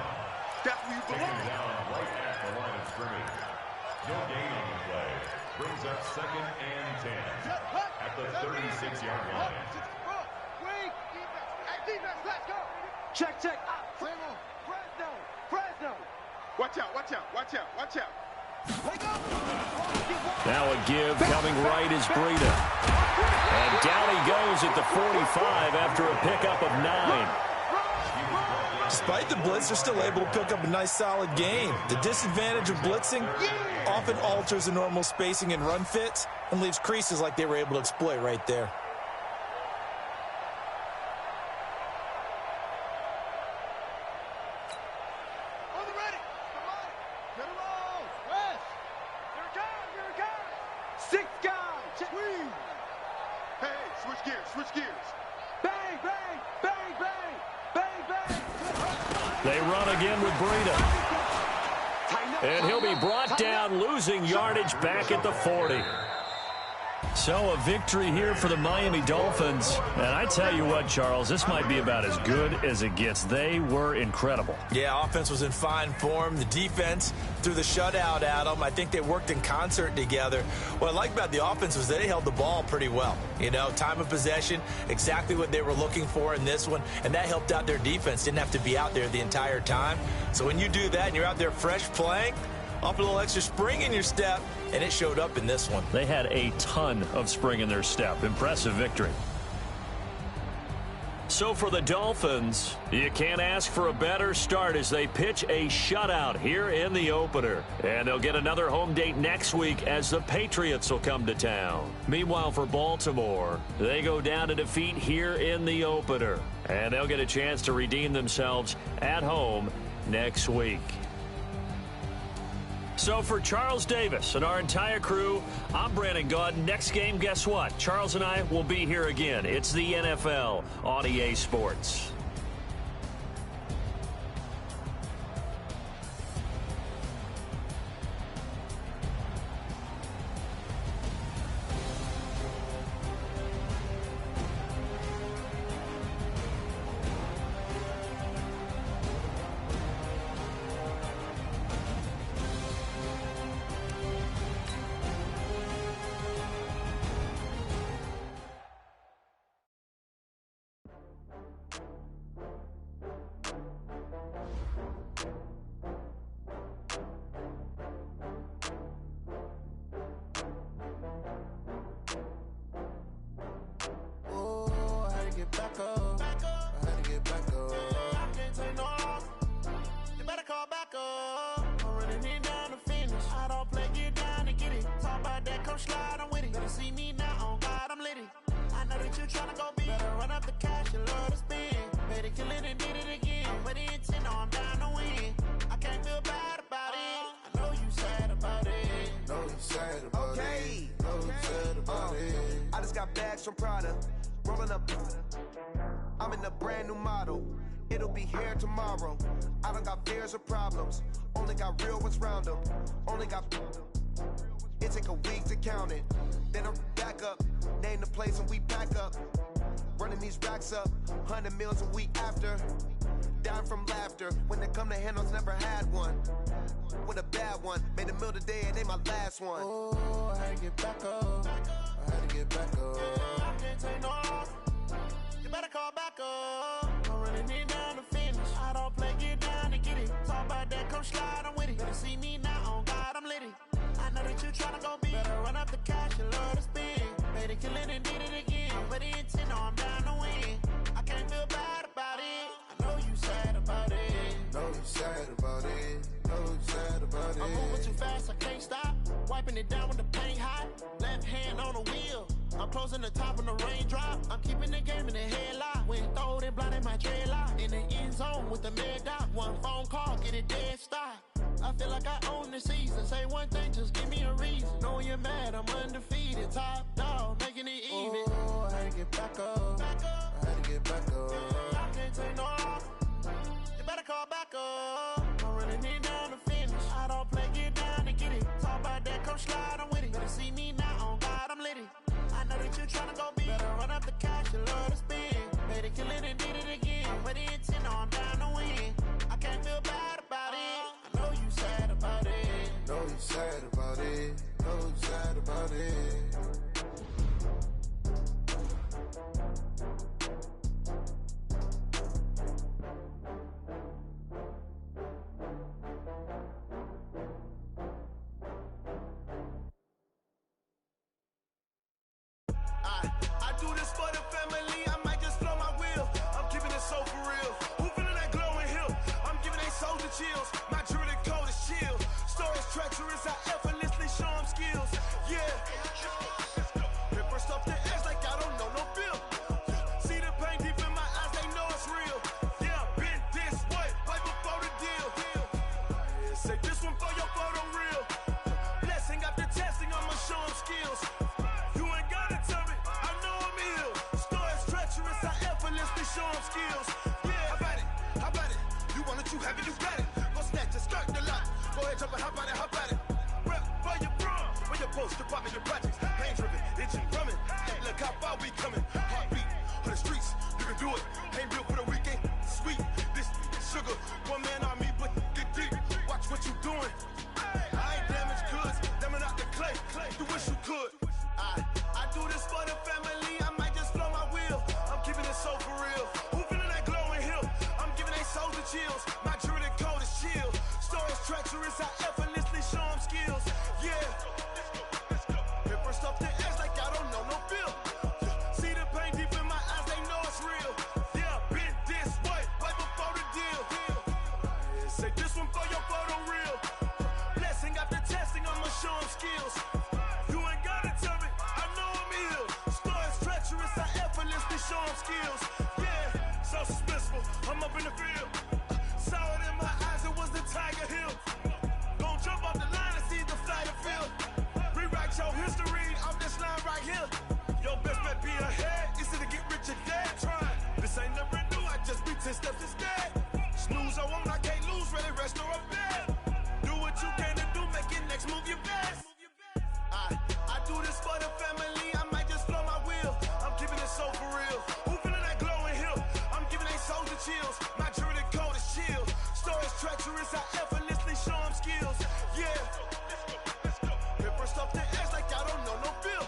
[SPEAKER 5] No gain on the play. Brings up 2nd and 10 at the 36-yard line.
[SPEAKER 2] Defense, let's go.
[SPEAKER 3] Check, check.
[SPEAKER 2] Fresno. Watch out, watch out, watch out, watch out.
[SPEAKER 1] Now a give coming right is Breida. And down he goes at the 45 after a pickup of 9.
[SPEAKER 4] Despite the blitz, they're still able to pick up a nice, solid gain. The disadvantage of blitzing often alters the normal spacing and run fits and leaves creases like they were able to exploit right there.
[SPEAKER 2] On the ready. Come on. Get it all. West. Here it comes.
[SPEAKER 3] 6 guys.
[SPEAKER 2] Squeeze. Hey, switch gears.
[SPEAKER 3] Bang, bang, bang, bang, bang, bang.
[SPEAKER 1] They run again with Breida. And he'll be brought down, losing yardage back at the 40. So a victory here for the Miami Dolphins. And I tell you what, Charles, this might be about as good as it gets. They were incredible.
[SPEAKER 4] Yeah, offense was in fine form. The defense threw the shutout at them. I think they worked in concert together. What I like about the offense was they held the ball pretty well. You know, time of possession, exactly what they were looking for in this one, and that helped out their defense. Didn't have to be out there the entire time. So when you do that and you're out there fresh playing, off a little extra spring in your step, and it showed up in this one.
[SPEAKER 1] They had a ton of spring in their step. Impressive victory. So for the Dolphins, you can't ask for a better start as they pitch a shutout here in the opener. And they'll get another home date next week as the Patriots will come to town. Meanwhile, for Baltimore, they go down to defeat here in the opener. And they'll get a chance to redeem themselves at home next week. So for Charles Davis and our entire crew, I'm Brandon Gaudin. Next game, guess what? Charles and I will be here again. It's the NFL on EA Sports.
[SPEAKER 6] From Prada, rolling up. I'm in a brand new model. It'll be here tomorrow. I don't got fears or problems. Only got real ones round them. Only got. It take a week to count it. Then I'm back up. Name the place and we pack up. Running these racks up. 100 meals a week after. Down from laughter. When they come to handles, never had one. With a bad one. Made a meal today and they my last one. Oh, I had to get back up. I had to get back up. I can't take no off. You better call back up. I'm running it down to finish. I don't play, get down to get it. Talk about that, come slide, I'm with it. Better see me now, on God, I'm litty. I know that you tryna go big. Better run up the cash, you love to spin. Made it kill it and did it again. But the intent, no, I'm down to win. I can't feel bad about it. I know you sad about it. Know you sad about it. Know you sad about it. I'm moving too fast, I can't stop. Wiping it down with the paint hot. Left hand on the wheel. I'm closing the top when the raindrop. I'm keeping the game in the headlock. When throwed and blinded my dreadlock. In the end zone with the mad dot. One phone call, get it dead stop. I feel like I own the season. Say one thing, just give me a reason. Knowing you're mad, I'm undefeated. Top dog, making it even. Oh, I had to get back up. I had to get back up. I can't take no off. You better call back up. I'm running it down to finish. I don't play, get down to get it. Talk about that, come slide, I'm with it. Better see me now, on God, I'm litty. I know that you tryna go big. Better run up the cash, you love to spin. Made it kill it and did it again. But the intent, no, I'm down to win. I can't feel bad about it. I know you sad about it. Know you sad about it.
[SPEAKER 7] you have it, you got it. Go snatch it, skirt the lot. Go ahead, jump it, hop on it, hop on it. Rep for your bro, for your post, your pop, your projects. Pain driven, itching, drumming. Look how far we coming. Heartbeat on the streets, you can do it. Ain't real for the weekend, sweet. This sugar, one man army, but get deep. Watch what you doing. I ain't damaged goods, damn it out the clay. You wish you could. I do this for the family. I might just blow my wheel. I'm keeping it so for real. Who feeling that glowing hill? I'm giving they souls the chills. My jewelry code is chill. Stories treacherous, I effortlessly show them skills. Yeah. Hit first off the edge like I don't know no feel. See the pain deep in my eyes, they know it's real. Yeah, been this way, right before the deal. Say this one for your photo real. Blessing after testing, I'ma show them skills. You ain't gotta tell me, I know I'm ill. Stories treacherous, I effortlessly show them skills. Yeah, so suspenseful, I'm up in the field. Saw it in my eyes, it was the Tiger Hill. Gon' jump off the line and see the flight of field. Rewrite your history off this line right here. Your best bet be ahead, easy to get rich or dead. Trying, this ain't never new, I just be 10 steps instead. Snooze, I won't, I can't lose, ready, rest or a bed. Do what you can to do, make your next move your best. I do this for the family, I might just blow my wheel. I'm keeping it so for real. Who feeling that glowing hill? I'm giving they souls the chills. My jewelry code is chill. Stories treacherous, I effortlessly show them skills. Yeah. Hit first off the edge like I don't know no feel.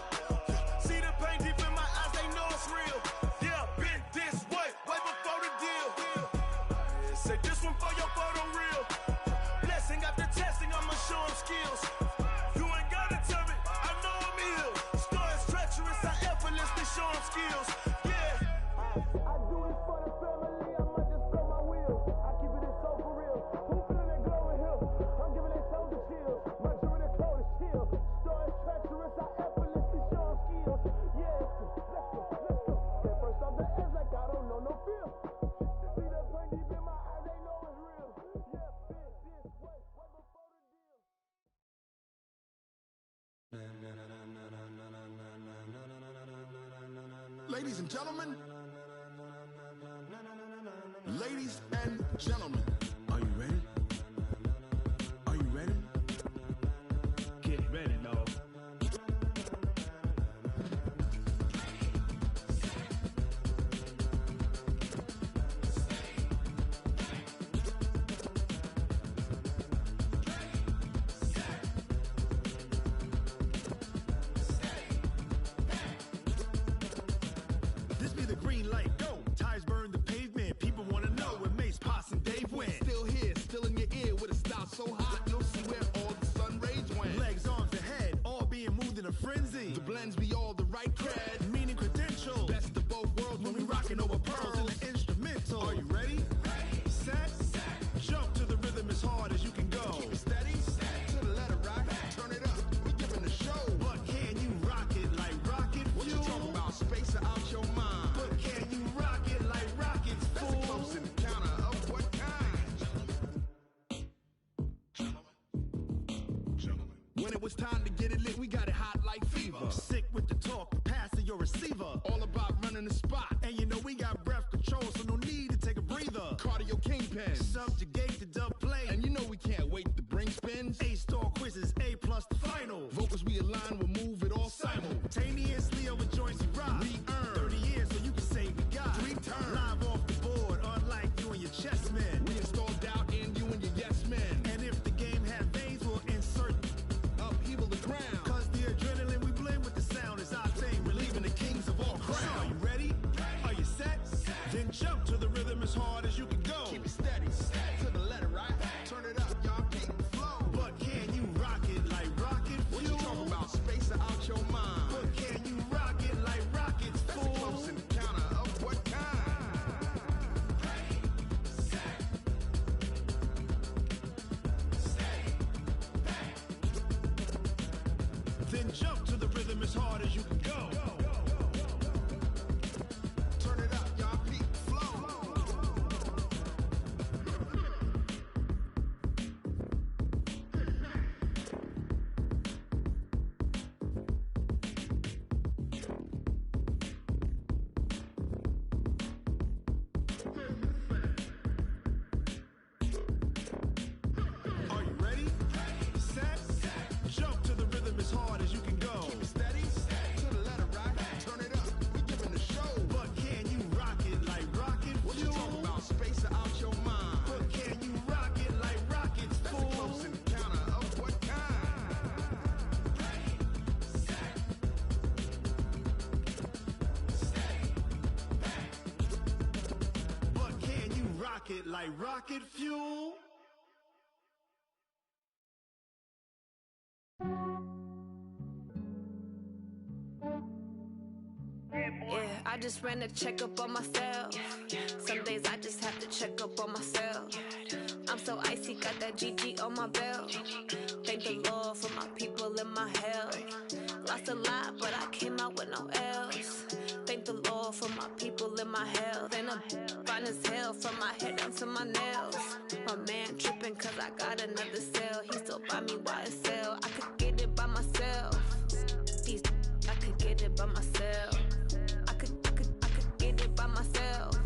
[SPEAKER 7] See the pain deep in my eyes, they know it's real. Yeah, been this way, way before the deal. Say this one for your photo real. Blessing after testing, I'ma show them skills. You ain't gotta tell me, I know I'm ill. Stories treacherous, I effortlessly show them skills. Yeah. I do this for the family, I might just blow my wheel. I keep it so for real. Who feeling that glowing hill? I'm giving they souls the chills. My jewelry code is chill. Stories treacherous, I effortlessly show them skills. Yeah. Let's go. Get first off the edge like I don't know no feel. See the pain deep in my eyes, they know it's real. Yeah, been this way, way before the deal.
[SPEAKER 8] Ladies and gentlemen, ladies and gentlemen, are you ready? Are you ready?
[SPEAKER 9] Get ready, dog.
[SPEAKER 8] This be the green light, go. Tires burn the pavement. People want to know where Mace, Potts, and Dave went. Still here, still in your ear with a style so hot, you'll see where all the sun rays went. Legs, arms, and head, all being moved in a frenzy. The blends be all the right cred, meaning credentials. Best of both worlds when we rockin' over pearls in the instrumental. Are you ready? Set, jump to the rhythm as hard as you can go. Keep it steady, to the letter right. Turn it up, we giving the show. But can you rock it like rocket fuel? What you talking about? Space out your mind. But can you rock it like rockets, fool? That's a close encounter of what kind? Gentlemen. When it was time to get it lit, we got it hot like fever. Sick with the talk, passing your receiver. All about running the spot. And you know we got breath control, so no need to take a breather. Cardio kingpin, subjugate the dub play. And you know we can't wait to bring spins. A-star quizzes, A+ the final. Vocals we align, we'll move it all simultaneously over joints we rock. We earn 30 years, so you can say we got 3 turns. Live off the board, unlike you and your chess men. We install doubt in you and your yes men. And if the game had veins, we'll insert upheaval the ground. Cause the adrenaline we blend with the sound is our thing. Relieving the kings of all crowns. So are you ready? Are you set? Then jump to the rhythm as hard as you can go. Keep it steady, to the letter right. Turn it up, y'all keep the flow. But can you rock it like rocket fuel? What you talking about? Space out your mind. But can you rock it like rockets, fool? That's a close encounter of what kind? Then jump to the rhythm as hard as you can go. Turn it up, y'all peak flow. rocket like rocket fuel.
[SPEAKER 10] Yeah, I just ran a checkup on myself. Some days I just have to check up on myself. I'm so icy, got that GG on my belt. Thank the Lord for my people in my health. Lost a lot, but I came out with no L's. Thank the Lord for my people in my health. And I'm fine as hell from my head down to my nails. My man tripping cause I got another cell. He still buy me YSL. I could get it by myself. These I could get it by myself. I could get it by myself.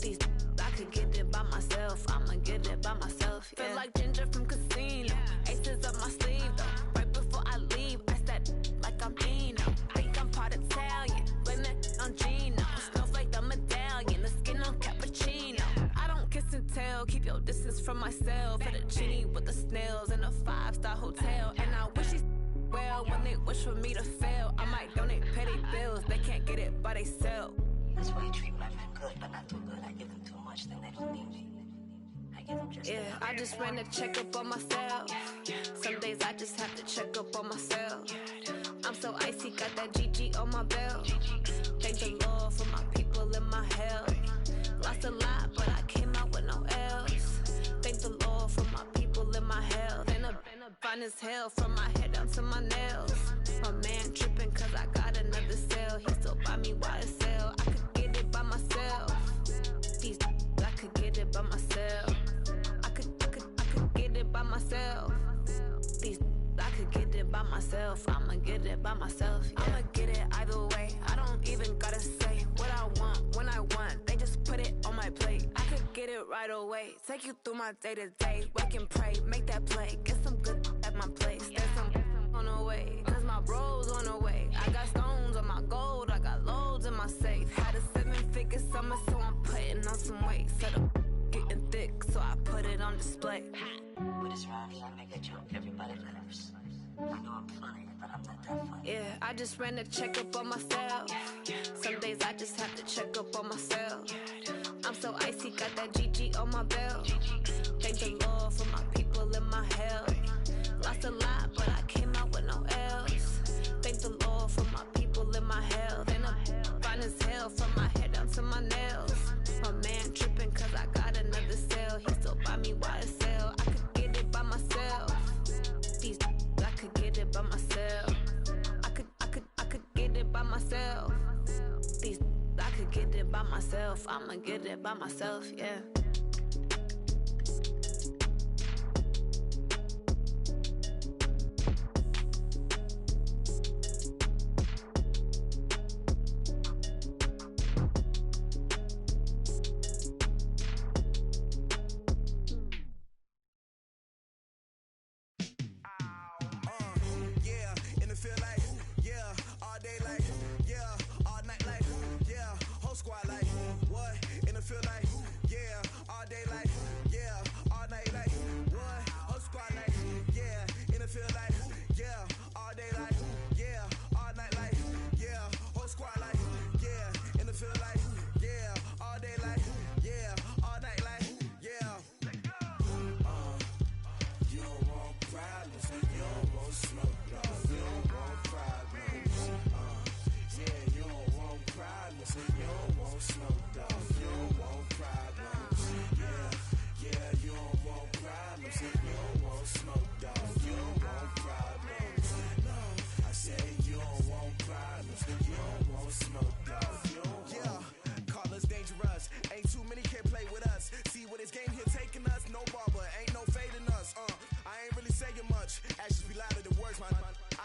[SPEAKER 10] These I could get it by myself. I'ma get it by myself. Yeah. Feel like Ginger from Casino. Aces up my sleeve though. Right before I leave, I said like I'm Dino. Think I'm part Italian. Blame it on Gino. Smells like the medallion. The skin on cappuccino. I don't kiss and tell. Keep your distance from myself. At a genie with the snails in a 5-star hotel. And I wish he's well when they wish for me to fail. I might donate petty bills. They can't get it by themselves.
[SPEAKER 11] That's why you treat my friend good, but not too good. I give them too much, then they don't need me. I give them just enough.
[SPEAKER 10] I just ran a checkup on myself. Some days I just have to check up on myself. I'm so icy, got that GG on my belt. Thank the Lord for my people in my health. Lost a lot, but I came out with no L's. Thank the Lord for my people in my health. And I'm fine as hell from my head down to my nails. My man tripping cause I got another cell. He still buy me YSL. I could get it by myself. These I could get it by myself. I could get it by myself. These I could get it by myself. I'ma get it by myself. Yeah. I'ma get it either way. I don't even gotta say what I want when I want. They just put it on my plate. I could get it right away. Take you through my day to day. Wake and pray, make that play. Get some good at my place. There's some on the way. Cause my bro's on the way. I got stones on my gold. I got loads in my safe. Had a 7-figure summer, so I'm putting on some weight. Set up getting thick, so I put it on display.
[SPEAKER 11] With this round here, I make a joke everybody laughs. I know I'm funny, but I'm not that funny.
[SPEAKER 10] Yeah, I just ran a checkup on myself. Some days I just have to check up on myself. I'm so icy, got that GG on my belt. Thank the Lord for my people in my health. Lost a lot, but I came out with no L's. Thank the Lord for my people in my health. And I'm fine as hell from my head down to my nails. My man tripping cause I got another cell. He still buy me YSL. I could get it by myself. These I could get it by myself. I could get it by myself. These I could get it by myself. I'ma get it by myself, yeah.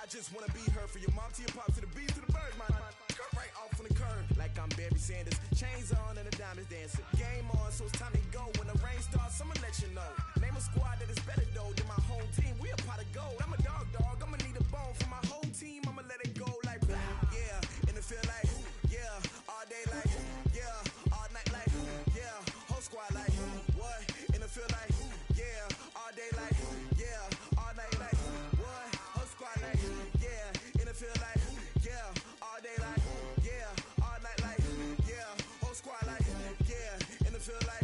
[SPEAKER 7] Just wanna be her, for your mom to your pop to the beat to the birds, man. Cut right off on the curb, like I'm Barry Sanders. Chains on and the diamonds dancing. Game on, so it's time to go. When the rain starts, I'ma let you know. Name a squad that is better though than my home team. We a pot of gold. I'm a dog. I'ma need a bone for my whole team. I'ma let it go like blah. Yeah, and it feel like yeah, all day like yeah, all night like yeah, whole squad like what? And it feel like yeah, all day like yeah, all night like what? Whole squad like yeah, and it feel like yeah, all day like yeah, all night like yeah, whole squad like yeah, and it feel like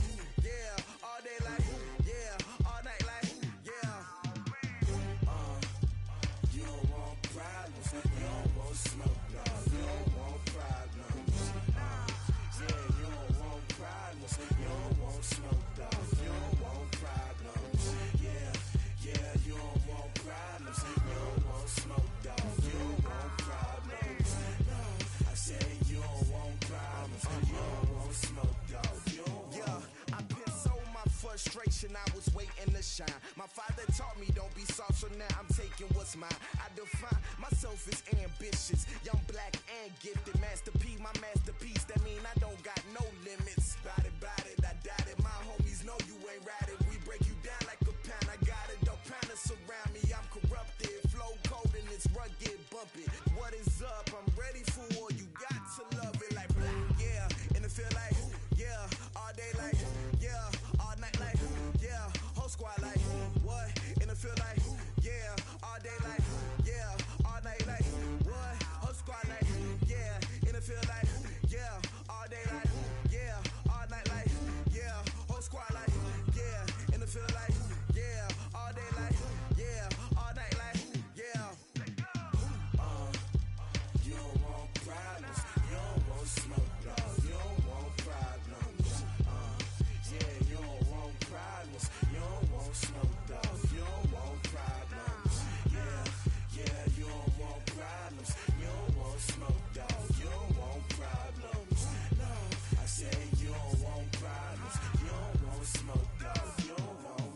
[SPEAKER 8] want smoke, dog. You don't want problems. Yeah, you don't want problems. You don't want smoke, dog. You don't want problems. No, I said you don't want problems. You don't want smoke, dog. You don't want.
[SPEAKER 12] Yeah, I been so my frustration, I was waiting to shine. My father taught me don't be soft, so now I'm taking what's mine. I define myself as ambitious, young, black, and gifted. Master P, my masterpiece, that mean I don't got no limits. Bout it, I doubt it. My homies know you ain't ride it. We break you down like a pound. I got it, don't pound to surround me. I'm corrupted, flow cold and it's rugged, bumpy. What is up? I'm ready for war. You got to love it like black, yeah. And it feel like, yeah, all day like, yeah, all night like, yeah, whole squad like, what? And it feel like, yeah, all day like, yeah, all night like, what? Whole squad like, yeah, and it feel like, yeah, all day like, yeah, all night like, yeah, whole squad like, yeah, and it feel like, yeah, all day like, yeah, all night like, yeah.
[SPEAKER 8] You don't want problems. You don't want smoke, dog. You don't want problems. Yeah, you don't want problems. You don't want smoke, dog. You don't want problems. Yeah, you don't want problems. You don't want smoke, dog. You don't want problems. No, I said you don't want problems. You don't want smoke, dog. You don't want.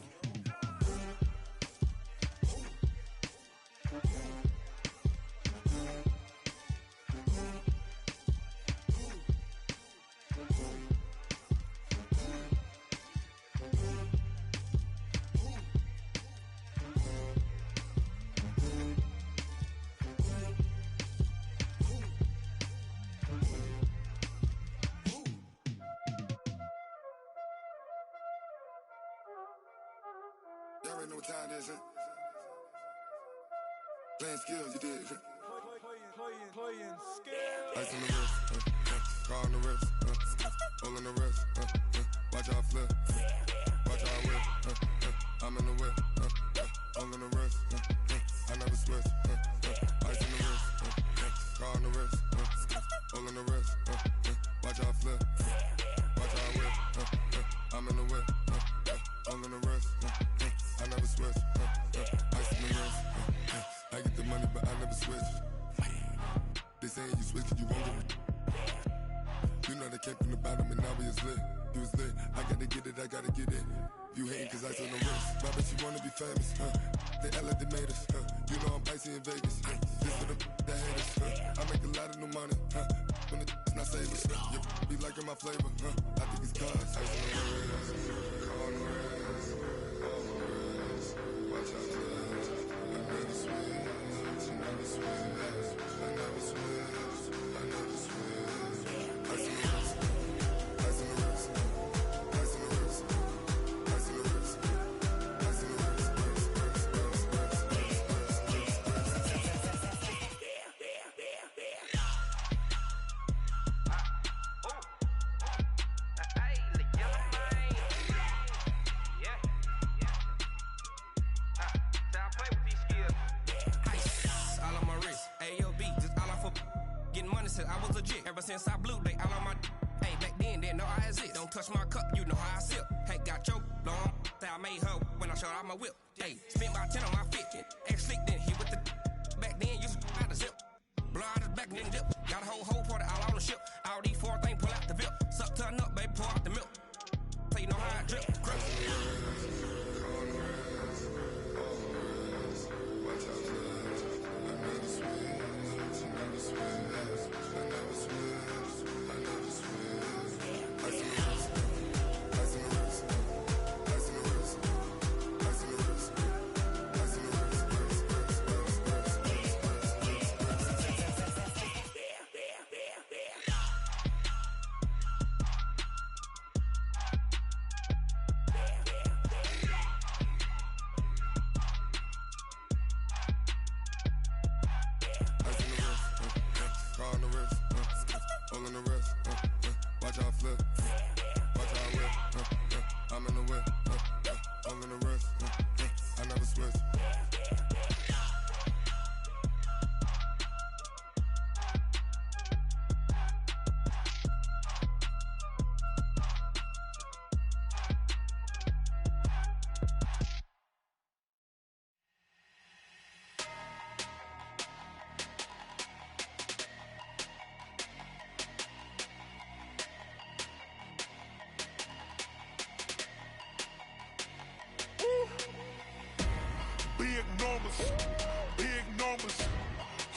[SPEAKER 13] Y'all already know what time it is, huh? Playing skills, you did, huh?
[SPEAKER 2] Playing skills.
[SPEAKER 13] Ice on the wrist, car on the wrist, hole in the wrist, watch out flip, watch out whip, I'm in the whip, hole in the wrist, I never switch, ice on the wrist, car on the wrist, hole in the wrist, watch out flip, watch out whip, I'm in the whip, hole in the wrist, I never switch, ice on the wrist, I get the money but I never switch. They saying you switch 'cause you won't get it. You know they came from the bottom and now we is lit. You was lit, I gotta get it, I gotta get it. You hating 'cause I on the wrist. My bitch, you wanna be famous, They act like they made us, You know I'm icy in Vegas, Just for the that hate us, I make a lot of new money, When it's not savers, You be liking my flavor, I think it's cause ice on the wrist, on the wrist, on the wrist. Watch out, I never switch, I never switch. I never switch, I never switch. Ice on the wrist, ice on the wrist, ice on the wrist, ice on the wrist, ice on the wrist,
[SPEAKER 3] I was legit. Ever since I blew, they all on my hey, back then, didn't know I exist. Don't touch my cup, you know how I sip. Hey, got choked, long. I made her when I showed out my whip. Hey, spent about 10 on my 15. Ex-slick, then hit with the back then, used to out the zip. Blow out his back, then dip. Got a whole party all on the ship. All these four things, pull out the VIP. Suck, turn up, baby, pour out the milk. So you know how I drip. Crap.
[SPEAKER 8] big numbers.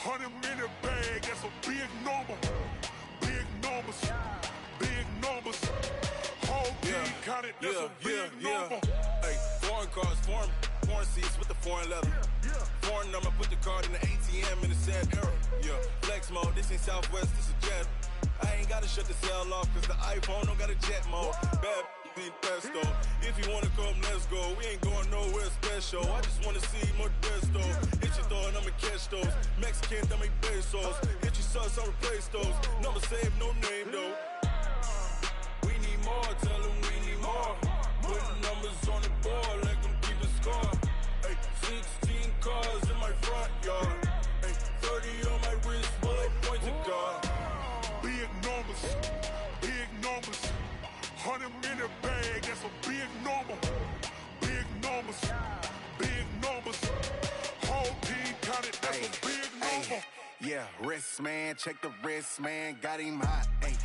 [SPEAKER 8] 100-minute bag, that's a big number. Big numbers, big numbers. Whole team counted, that's a big number.
[SPEAKER 13] Hey, foreign cars, foreign seats with the foreign leather. Foreign number, put the card in the ATM in the sad era. Yeah, flex mode, this ain't Southwest, this is Jet. I ain't gotta shut the cell off, cause the iPhone don't got a jet mode. Bad need pesto. If you wanna come, let's go. We ain't going nowhere special. I just wanna see more desto. Hit your throw and I'ma catch those. Mexican, that make pesos. Hit your sauce, I'll replace those. Number save, no name though. We need more, tell them we need more. Putting numbers on the board, let them keep a score. Hey, 16 cars in my front yard. Hey, 30 on my wrist, bullet point to God.
[SPEAKER 8] Big numbers, big numbers. 100-minute bag, that's a big number. Big numbers, big numbers. Whole team counted, that's a big number.
[SPEAKER 14] Yeah, wrist man, check the wrist man, got him hot. Ay,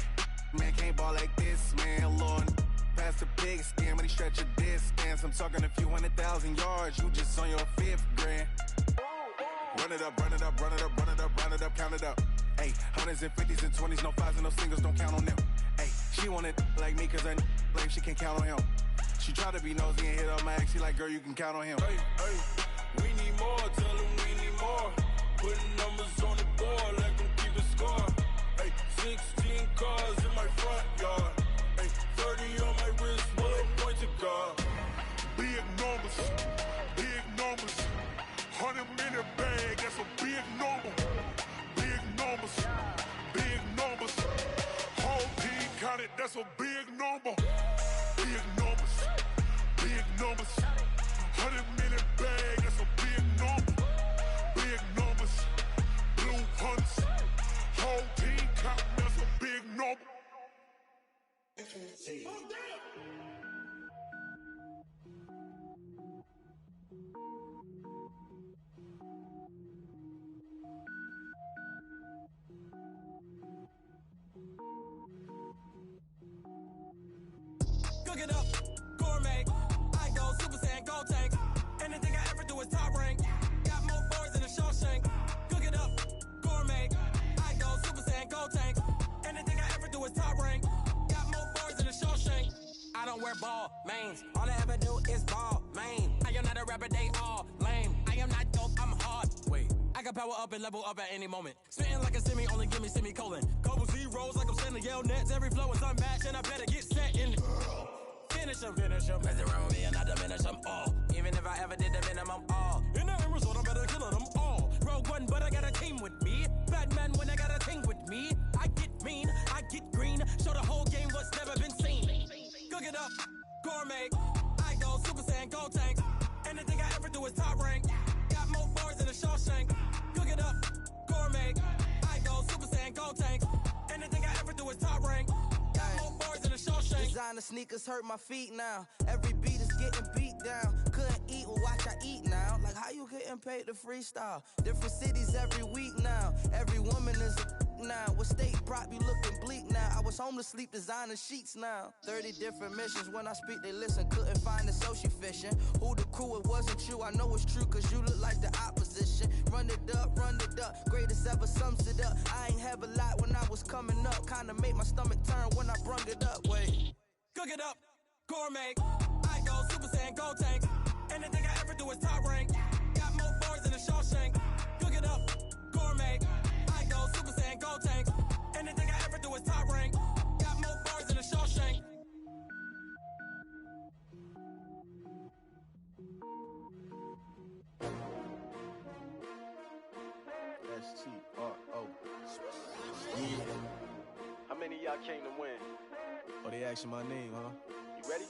[SPEAKER 14] man can't ball like this, man. Lord, past the big skin when he stretch a distance. I'm talking a few 100,000 yards, you just on your 5th grand. Run it up, run it up, run it up, run it up, run it up, count it up. Ay, 100s and 50s and 20s, no 5s and no singles, don't count on them. Ay, she want it like me cause her lame, she can't count on him. She try to be nosy and hit up my ex, she like, girl, you can count on him.
[SPEAKER 13] Hey, hey, we need more, tell them we need more. Putting numbers on the board, let them keep a score. Hey, 16 cars in my front yard. Hey, 30 on my wrist, bullet point to God.
[SPEAKER 8] Big numbers, big numbers. 100-minute bag, that's a big number. Big numbers, big numbers. Whole team counted, that's a big number. Big numbers, big numbers. 100-minute bag, that's a big number. Big numbers, blue hunts. Whole team counting, that's a big number.
[SPEAKER 3] Cook it up, gourmet. I go Super Saiyan, gold tank. Anything I ever do is top rank. Got more boards than a Shawshank. Cook it up, gourmet. I go Super Saiyan, gold tank. Anything I ever do is top rank. Got more boards than a Shawshank. I don't wear ball mains. All I ever do is ball main. I am not a rapper, they all lame. I am not dope, I'm hard. Wait, I can power up and level up at any moment. Spitting like a semi, only give me semicolon. Couple zeros like I'm sending yell nets. Every flow is unmatched and I better get set in. Finish them, mess around with me and I diminish them all. Even if I ever did the minimum, all. In the end result, I'm better killing them all. Rogue One, but I got a team with me. Batman when I got a team with me. I get mean, I get green. Show the whole game what's never been seen. Cook it up, gourmet. I go Super Saiyan, gold tank. Anything I ever do is top rank. Got more bars than a Shawshank. Cook it up, gourmet. I go Super Saiyan, gold tank. Anything I ever do is top rank. Got more bars than a Shawshank.
[SPEAKER 15] Designer sneakers hurt my feet now. Every beat is getting beat down. Couldn't eat, well watch I eat now. Like how you getting paid to freestyle? Different cities every week now. Every woman is a now. What state brought me looking bleak now? I was homeless, sleep designer sheets now. 30 different missions. When I speak, they listen. Couldn't find the social fishing. Who the crew? It wasn't you. I know it's true, cause you look like the opposition. Run it up, greatest ever sums it up. I ain't have a lot when I was coming up. Kinda made my stomach turn when I brung it up. Wait.
[SPEAKER 3] Cook it up, gourmet. I go Super Saiyan, gold tank. Anything I ever do is top rank. Got more bars than a Shawshank. Cook it up, gourmet. I go Super Saiyan, gold tank. Anything I ever do is top rank. Got more bars than a Shawshank.
[SPEAKER 9] S-T-R-O. How many of y'all came to win?
[SPEAKER 16] Oh, they asking my name, huh?
[SPEAKER 9] You ready?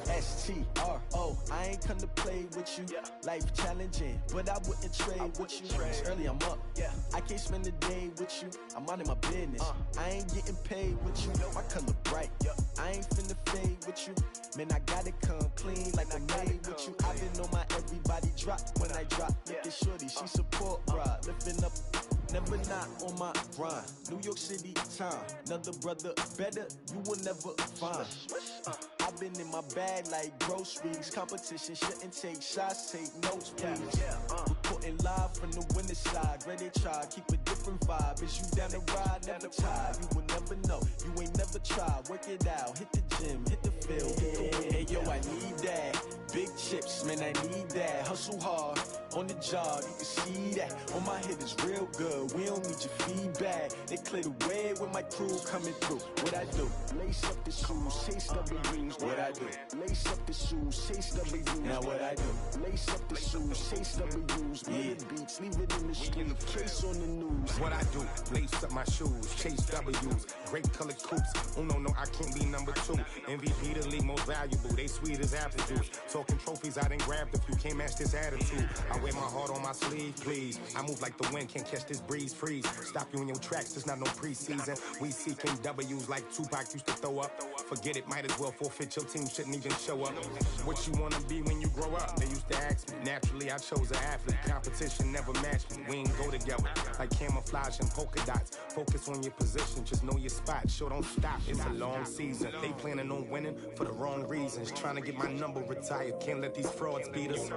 [SPEAKER 16] S-T-R-O. I ain't come to play with you.
[SPEAKER 9] Yeah.
[SPEAKER 16] Life challenging, but I wouldn't trade with you. It's early, I'm up.
[SPEAKER 9] Yeah.
[SPEAKER 16] I can't spend the day with you. I'm out of my business. I ain't getting paid with you. My color bright.
[SPEAKER 9] Yeah.
[SPEAKER 16] I ain't finna fade with you. Man, I gotta come clean like I'm made with you. I've been on my everybody drop when I drop. Look at shorty, she support ride. Lifting up, never not on my grind. New York City time. Another brother better, you will never find. I I've been in my bag like groceries. Competition shouldn't take shots, take notes, please. Reporting live from the winter side. Ready to try, keep a different vibe. Is you down the ride? Never tired. You will never know. You ain't never tried. Work it out. Hit the gym, hit the field. Hey, yo, I need that. Big chips, man, I need that. Hustle hard on the job, you can see that. On my head is real good. We don't need your feedback. They clear the way with my crew coming through. What I do? Lace up the shoes, chase W's. What I do? Lace up the shoes, chase W's. Now what I do? Lace up the shoes, chase W's. Yeah, beats, leave it in the street, case on the news.
[SPEAKER 17] What I do? Lace up my shoes, chase W's. Great colored coops. Oh no, I can't be number 2. MVP the league most valuable. They sweet as apple juice. Talking trophies, I done grabbed a few. Can't match this attitude. I wear my heart on my sleeve, please. I move like the wind, can't catch this breeze, freeze. Stop you in your tracks, it's not no preseason. We seeking W's like Tupac used to throw up. Forget it, might as well forfeit. Your team shouldn't even show up. What you wanna be when you grow up? They used to ask me. Naturally, I chose an athlete. Competition never matched me. We ain't go together like camouflage and polka dots. Focus on your position, just know your spot. Sure, don't stop, it's a long season. They planning on winning for the wrong reasons. Trying to get my number retired. Can't let these frauds beat us.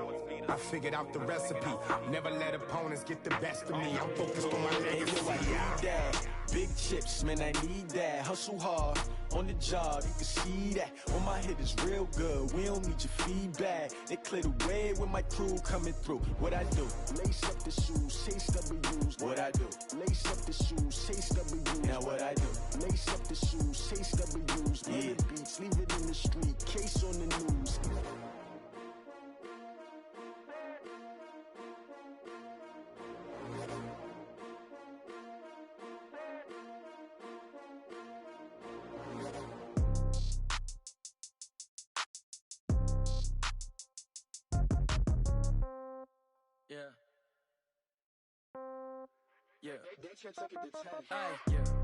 [SPEAKER 17] I figured out the recipe. Never let opponents get the best of me. I'm focused on my legacy.
[SPEAKER 16] I need that. Big chips, man, I need that. Hustle hard on the job, you can see that. On my head is real good. We don't need your feedback. They clear the way with my crew coming through. What I do? Lace up the shoes, chase W's. What I do? Lace up the shoes, chase W's. Now what I do? Lace up the shoes, chase W's. Yeah, beats, leave it in the street, case on the news.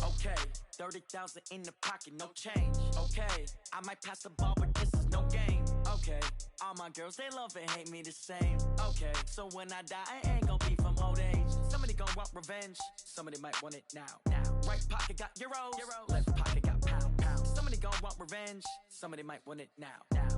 [SPEAKER 18] Okay, 30,000 in the pocket, no change. Okay, I might pass the ball, but this is no game. Okay, all my girls, they love and hate me the same. Okay, so when I die, I ain't gon' be from old age. Somebody gon' want revenge, somebody might want it now. Right pocket got euros, left pocket got pound. Somebody gon' want revenge, somebody might want it now.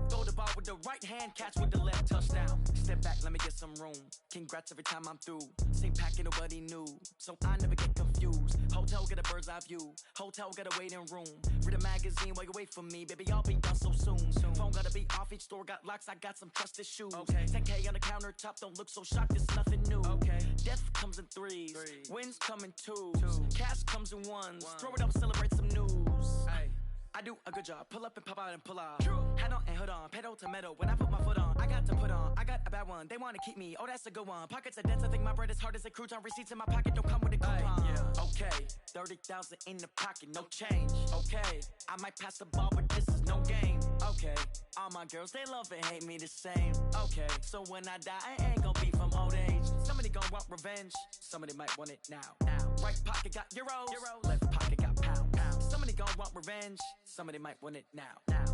[SPEAKER 18] Throw the ball with the right hand, catch with the left, touchdown. Step back, let me get some room. Congrats every time I'm through. Same packet, nobody knew, so I never get confused. Hotel get a bird's eye view. Hotel got a waiting room. Read a magazine while you wait for me, baby. I'll be done so soon. Phone gotta be off. Each store got locks. I got some trusted shoes. Okay. 10K on the countertop. Don't look so shocked. It's nothing new. Okay. Death comes in threes. Wins come in twos. Cash comes in ones. Throw it up, celebrate some news. Ay. I do a good job. Pull up and pop out and pull off. Head on and hood on. Pedal to metal. When I put my foot on, I got to put on. I got a bad one. They want to keep me. Oh, that's a good one. Pockets are dense. I think my bread is hard as a crouton. Receipts in my pocket don't come with a coupon. Okay. 30,000 in the pocket. No change. Okay. I might pass the ball, but this is no game. Okay. All my girls, they love and hate me the same. Okay. So when I die, I ain't gonna be from old age. Somebody gonna want revenge. Somebody might want it now. Right pocket got euros. Left pocket got pound. Somebody gon' want revenge. Somebody might want it now.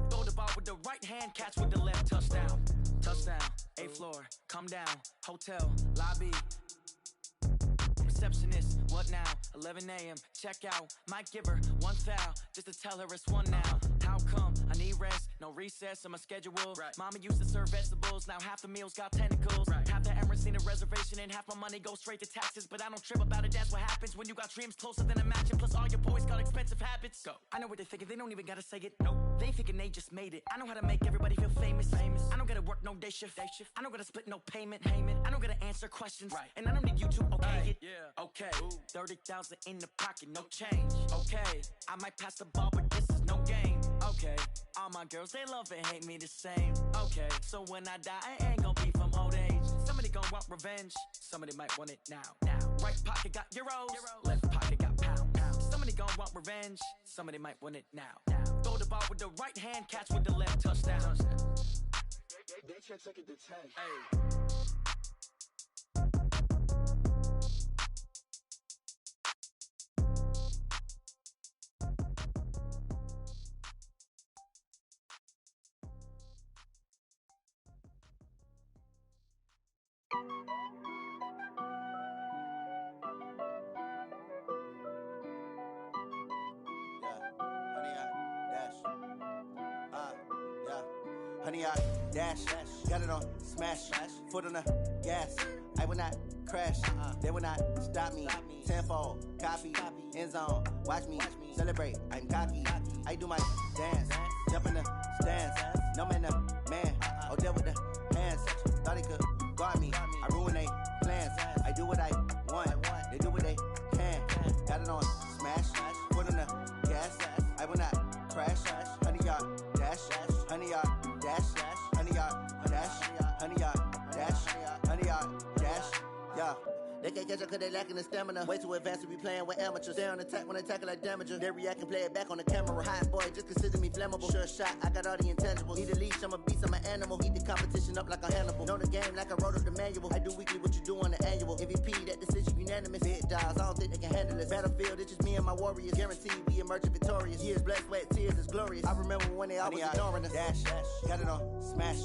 [SPEAKER 18] Throw the ball with the right hand, catch with the left, touchdown. Touchdown, 8th floor, come down. Hotel, lobby. Receptionist, what now? 11 a.m., check out. Might give her one foul, just to tell her it's one now. How come? I need rest, no recess in my schedule. Mama used to serve vegetables, now half the meals got tentacles. Half the Emirates need a reservation and half my money goes straight to taxes. But I don't trip about it, that's what happens when you got dreams closer than a match. And plus all your boys got expensive habits. Go. I know what they're thinking, they don't even gotta say it. Nope. They thinking they just made it. I know how to make everybody feel famous. I don't gotta work no day shift. I don't gotta split no payment. I don't gotta answer questions. And I don't need you to okay it. Okay, 30,000 in the pocket, no change. Okay, I might pass the ball, but this is no game. Okay, all my girls, they love and hate me the same. Okay, so when I die, I ain't gonna be from old age. Somebody gon' want revenge, somebody might want it now. Right pocket got euros, left pocket got pound. Somebody gon' want revenge, somebody might want it now. Throw the ball with the right hand, catch with the left, touchdown.
[SPEAKER 16] They can't take it to 10.
[SPEAKER 18] Hey.
[SPEAKER 19] honey, I dash. Got it on smash, foot on the gas. I will not crash, they will not stop me. Tenfold, copy, end zone, watch me celebrate. I'm cocky, I do my dance, jump in the stands. No man, man, oh, there with the hands. Thought he could guard me, I ruin they plans. I do what I want, they do what they can. Got it on smash, foot on the gas. I will not crash, honey, yard dash, honey, yard dash, honey, yard dash, honey, yard dash, honey, yard dash, yeah. They can't catch up cause they lacking the stamina. Way too advanced to be playing with amateurs. Stay on attack when they tackle like damager. They react and play it back on the camera. Hot boy, just consider me flammable. Sure shot, I got all the intangibles. Need a leash, I'm a beast, I'm an animal. Heat the competition up like a Hannibal. Know the game like I wrote up the manual. I do weekly what you do on the annual. MVP, that decision unanimous. Big dials, I don't think they can handle it. Battlefield, it's just me and my warriors. Guaranteed we emerging victorious. Years, blood, sweat, tears, is glorious. I remember when they always ignoring us. Dash, got it on smash,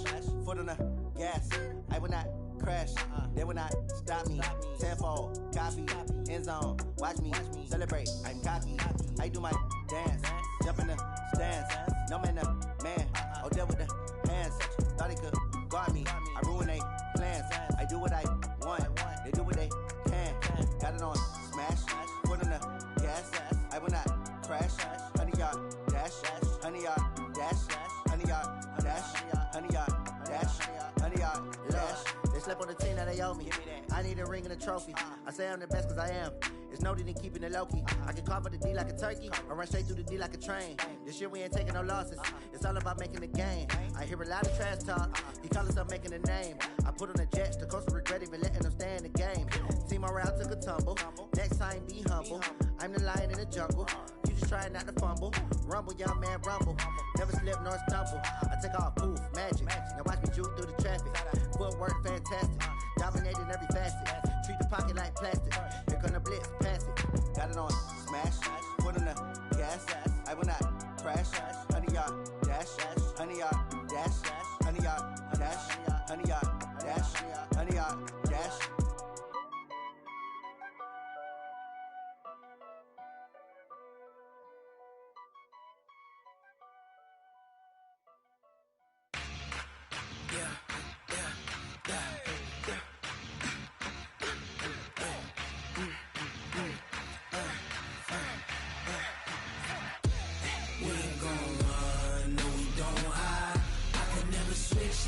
[SPEAKER 19] foot on the gas. I will not crash, they will not stop me. Tenfold, copy, end zone, watch me celebrate. I'm cocky, I do my dance, jump in the stands. No man, man, oh, there with the hands. Thought he could guard me, I ruin they plans. I do what I want, they do what they can. Got it on smash, foot on the gas. I will not crash, honey, yard dash, honey, yard dash, honey, yard dash, honey, yard dash, honey, yard dash. They slept on the team that they owe me. I need a ring and a trophy. I say I'm the best cause I am. It's noted in keeping it low-key. I can carve up the D like a turkey or run straight through the D like a train. This year we ain't taking no losses. It's all about making the game. I hear a lot of trash talk. He call himself making a name. I put on the Jets. The coach regret even letting them stay in the game. Team morale took a tumble. Next time be humble. I'm the lion in the jungle. You just trying not to fumble. Rumble, young man, rumble. Never slip nor stumble. I take off, poof, magic. Now watch me juke through the traffic. Footwork fantastic. Dominating every facet. Treat the pocket like plastic. Here come the blitz, pass it. Got it on smash, foot on the gas. I will not crash. Honey, yard dash, honey, yard dash, honey, yard dash, honey, yard dash, honey, yard dash.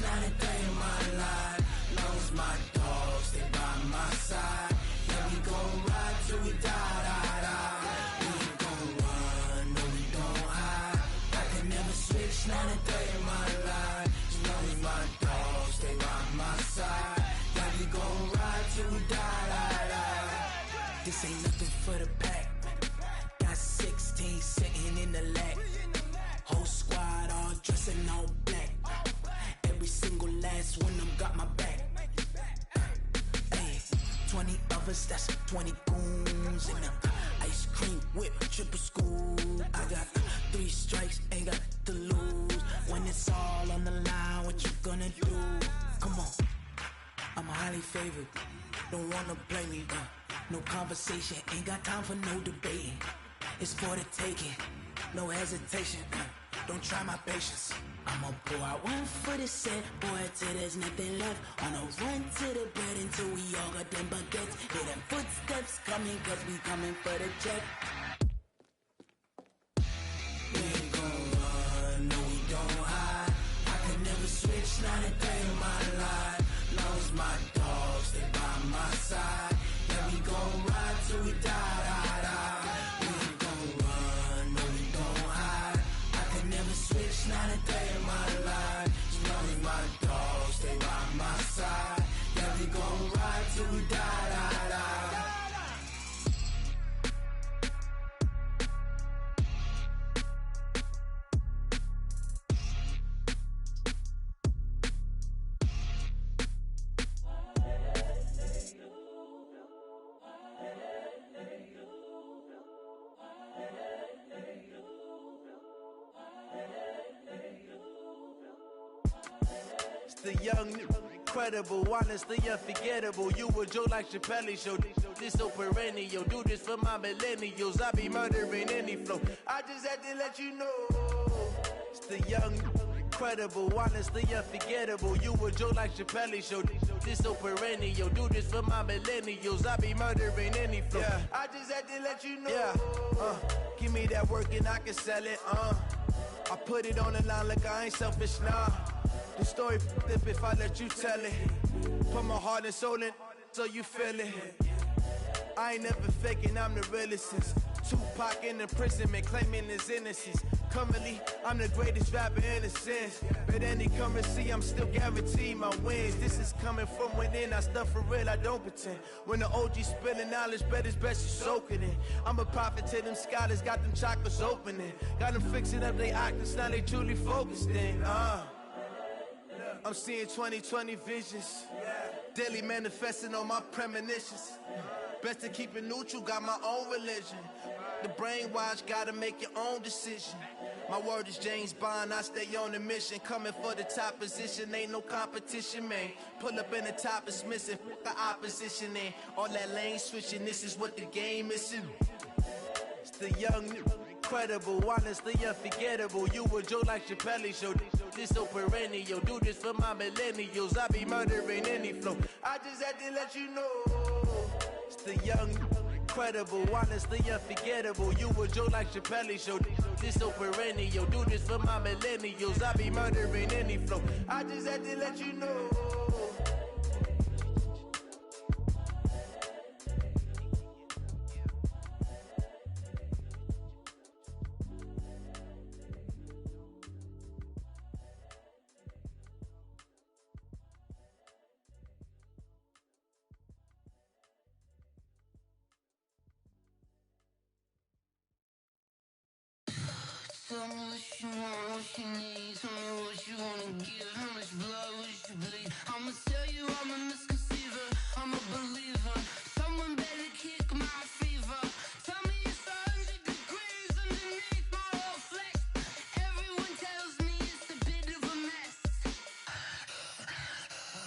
[SPEAKER 20] Not a day in my life. Long as my dogs stay by my side. Yeah, we gon' ride till we die, die, die. We ain't gon' run, no, we don't hide. I can never switch, not a day in my life. As long as my dogs stay by my side. Yeah, we gon' ride till we die, die, die. This ain't nothing for the pack. Got 16 sitting in the lap. Whole squad all dressed in all black. Every single last one of them got my back. Hey, 20 of us, that's 20 goons. And ice cream whip, triple scoop. I got 3 strikes, ain't got to lose. When it's all on the line, what you gonna do? Come on, I'm highly favored. Don't wanna play me, no conversation, ain't got time for no debating. It's for the taking, no hesitation. Don't try my patience. I'ma pour out one for the set, boy, till there's nothing left. On a run to the bed until we all got them baguettes. Hear them footsteps coming, cause we coming for the check. We ain't gon' run, no, we don't hide. I can never switch, not a day in my life. Long as my dogs stay by my side. Yeah, we gon' ride till we die, die, die. We ain't gon' run, no, we don't hide. I can never switch, not a day in my life. As long as my dogs stay by my side. Yeah, we gon' ride till we die, die, die.
[SPEAKER 21] The young, incredible, honestly unforgettable. You a joke like Chappelle show. This so perennial. Do this for my millennials. I be murdering any flow. I just had to let you know. It's the young, incredible, honestly unforgettable. You a joke like Chappelle show. This so perennial. Do this for my millennials. I be murdering any flow. Yeah. I just had to let you know. Yeah. Give me that work and I can sell it. I put it on the line like I ain't selfish, nah. The story flip if I let you tell it. Put my heart and soul in so you feel it. I ain't never faking, I'm the realest since Tupac in imprisonment, claiming his innocence. Currently, I'm the greatest rapper in a sense. But any currency, I'm still guaranteed my wins. This is coming from within, I stuff for real, I don't pretend. When the OG spilling knowledge, bet it's best you soak it in. I'm a prophet to them scholars, got them chakras opening. Got them fixing up they octaves, now they truly focused in. I'm seeing 2020 visions. Daily manifesting on my premonitions. Best to keep it neutral, got my own religion. The brainwash, gotta make your own decision. My word is James Bond, I stay on the mission. Coming for the top position, ain't no competition, man. Pull up in the top, it's missing, fuck the opposition, and all that lane switching, this is what the game is. It's the young, incredible, honestly unforgettable. You a joke like Chappelle show. This so perennial, do this for my millennials. I be murdering any flow. I just had to let you know. It's the young, incredible, honestly unforgettable. You a joke like Chappelle show. This so perennial, do this for my millennials. I be murdering any flow. I just had to let you know.
[SPEAKER 20] Tell me what you want, what you need. Tell me what you wanna give. How much blood would you bleed? I'ma tell you I'm a misconceiver. I'm a believer. Someone better kick my fever. Tell me it's 100 degrees underneath my whole flesh. Everyone tells me it's a bit of a mess.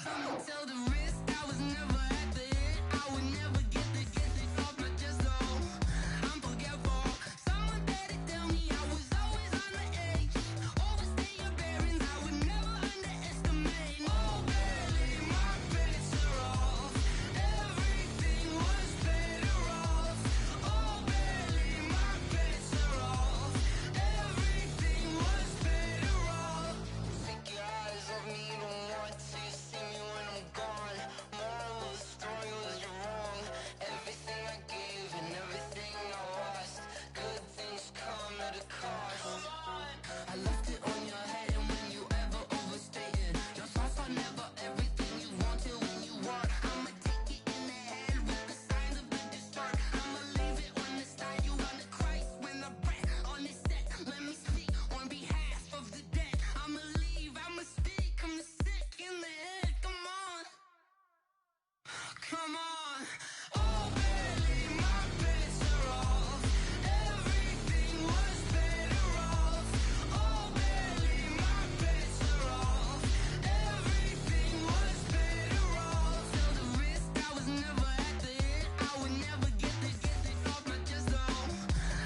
[SPEAKER 20] I'ma tell the risk I was never at the end. I would never get this off my chest though. I'm forgetful. Someone better tell me I was always on the edge. Overstay your bearings, I would never underestimate. Oh barely, my bets are off. Everything was better off. Oh barely, my bets are off. Everything was better off. Take your eyes off me, don't want to see me when I'm gone. Moral of the story was you're wrong. Everything I gave and everything I lost. Good things come at a cost. I left it on your head, and when you ever overstay it, your thoughts are never everything you wanted when you want. I'ma take it in the head with the signs of the distort. I'ma leave it on the side. You on the Christ when the breath on the set. Let me speak on behalf of the dead. I'ma leave, I'ma speak. I'm sick in the head. Come on, come on. Oh, barely, my bets are off. Everything was better off. Oh, barely, my bets are off. Everything was better off. Till the risk, I was never at the end. I would never get this off my chest though.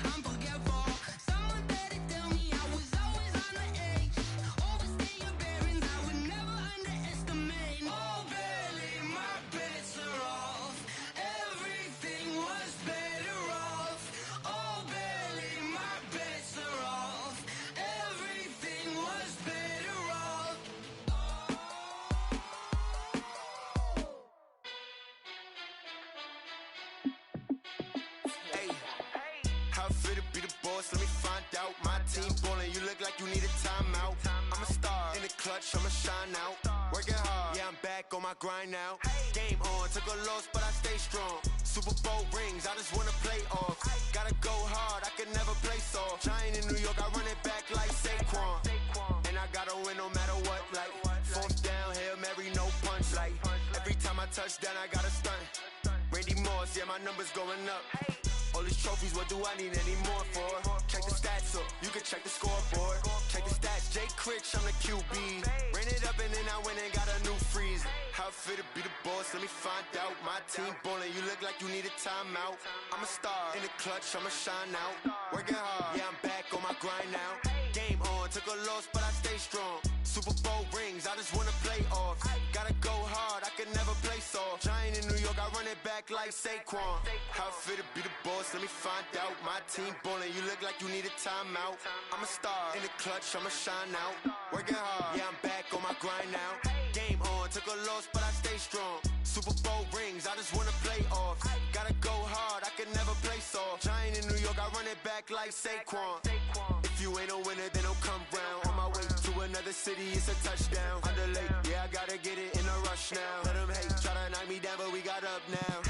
[SPEAKER 20] I'm forgetful. Someone better tell me I was always on the edge. Overstay your bearings, I would never underestimate. Oh, barely, my bets are off. Everything was better off. Oh, barely, my bets are off. Everything was better off.
[SPEAKER 7] Hey, how it feel to be the boss? Let me find out. My team ballin', you look like you need a timeout. I'm a star in the clutch, I'ma shine out. Working hard, yeah, I'm back on my grind now. Game on, took a loss, but I stay strong. Super Bowl rings, I just wanna play off. Gotta go hard, I can never play soft. Giant in New York, I run it back like Saquon. And I gotta win no matter what, like fourth down, Hail Mary, no punch. Like every time I touch down, I gotta stunt. Randy Moss, yeah, my numbers going up. All these trophies, what do I need any more for? Check the stats up, you can check the scoreboard. Check the stats, Jay Critch, I'm the QB. Ran it up and then I went and got a new freeze. How
[SPEAKER 6] How it feel to be the boss? Let me find out. My team ballin', you look like you need a timeout. I'm a star in the clutch, I'ma shine out. Working hard, yeah, I'm back on my grind now. Game on, took a loss, but I stay strong. Super Bowl rings, I just wanna play off. Gotta go hard, I can never play soft. Giant in New York, I run it back like Saquon. How it feel to be the boss? Let me find out. My team ballin', you look like you need a timeout. I'm a star in the clutch, I'ma shine out. Working hard, yeah, I'm back on my grind now. Game on, took a loss, but I stay strong. Super Bowl rings, I just wanna play off. Gotta go hard, I can never play soft. Giant in New York, I run it back like Saquon. If you ain't a winner, then don't come round. On my way to another city, it's a touchdown. Underlay, yeah, I gotta get it in a rush now. Let them hate, try to knock me down, but we got up now.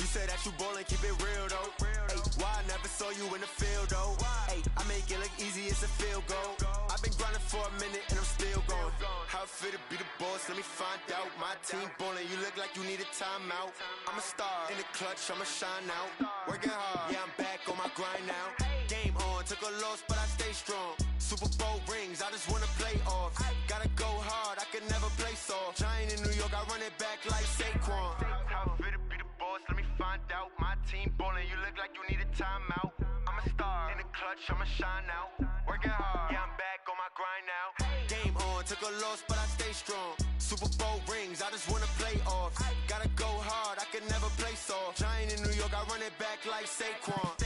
[SPEAKER 6] You say that you ballin', keep it real though. Ay, why I never saw you in the field though? Ay, I make it look easy, it's a field goal. I've been grinding for a minute and I'm still going. How it feel to be the boss? Let me find out. My team ballin', you look like you need a timeout. I'm a star in the clutch, I'ma shine out. Working hard, yeah, I'm back on my grind now. Game on, took a loss, but I stay strong. Super Bowl rings, I just wanna play off. Gotta go hard, I can never play soft. Giant in New York, I run it back like Saquon. How it feel to be the boss? Let me find out. My team ballin', you look like you need a timeout. I'm a star in the clutch, I'ma shine out. Working hard, yeah, I'm back on my grind now. Game on, took a loss, but I stay strong. Super Bowl rings, I just wanna play off. Gotta go hard, I can never play soft. Giant in New York, I run it back like Saquon.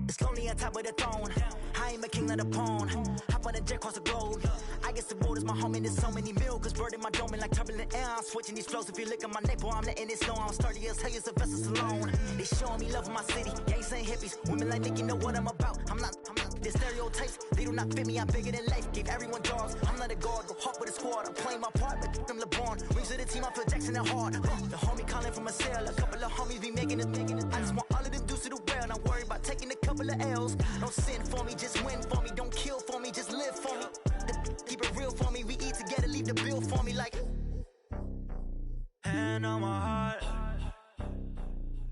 [SPEAKER 18] It's lonely on top of the throne. I am a king of the pawn. Hop on a jet across the globe. I guess the road is my home and there's so many milkers burning my dome like turbulent air. I'm switching these flows. If you look at my neck, boy, I'm letting it slow. I'm sturdy as hell as Sylvester Stallone. They showing me love in my city. Gangs and hippies. Women like Nick, you know what I'm about. I'm not. The stereotypes, they do not fit me. I'm bigger than life. Gave everyone jobs. I'm not a guard. Go hard with a squad. I'm playing my part, but I'm LeBron. Rings to the team, I feel Jackson and hard. The homie calling from a cell. A couple of homies be making it. I just want all of them dudes to the well. Not worried about taking a couple of L's. Don't sin for me, just win for me. Don't kill for me, just live for me. Keep it real for me. We eat together, leave the bill for me like. Hand on my heart,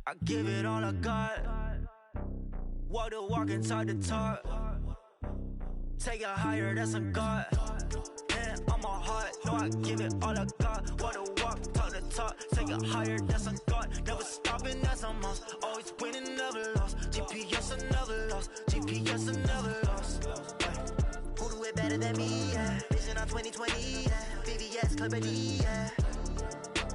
[SPEAKER 18] I give it all I got. Walk the walk and talk the talk. Take it higher, that's a God. Hand on my heart, no, I give it all I got. Walk the walk, talk the talk. Take it higher, that's a God. Never stopping, that's a must. Always winning, never lost. GPS, I never lost. GPS, I never lost. Who do it better than me? Yeah. Vision on 2020. Yeah. VVS, Clippity. Yeah.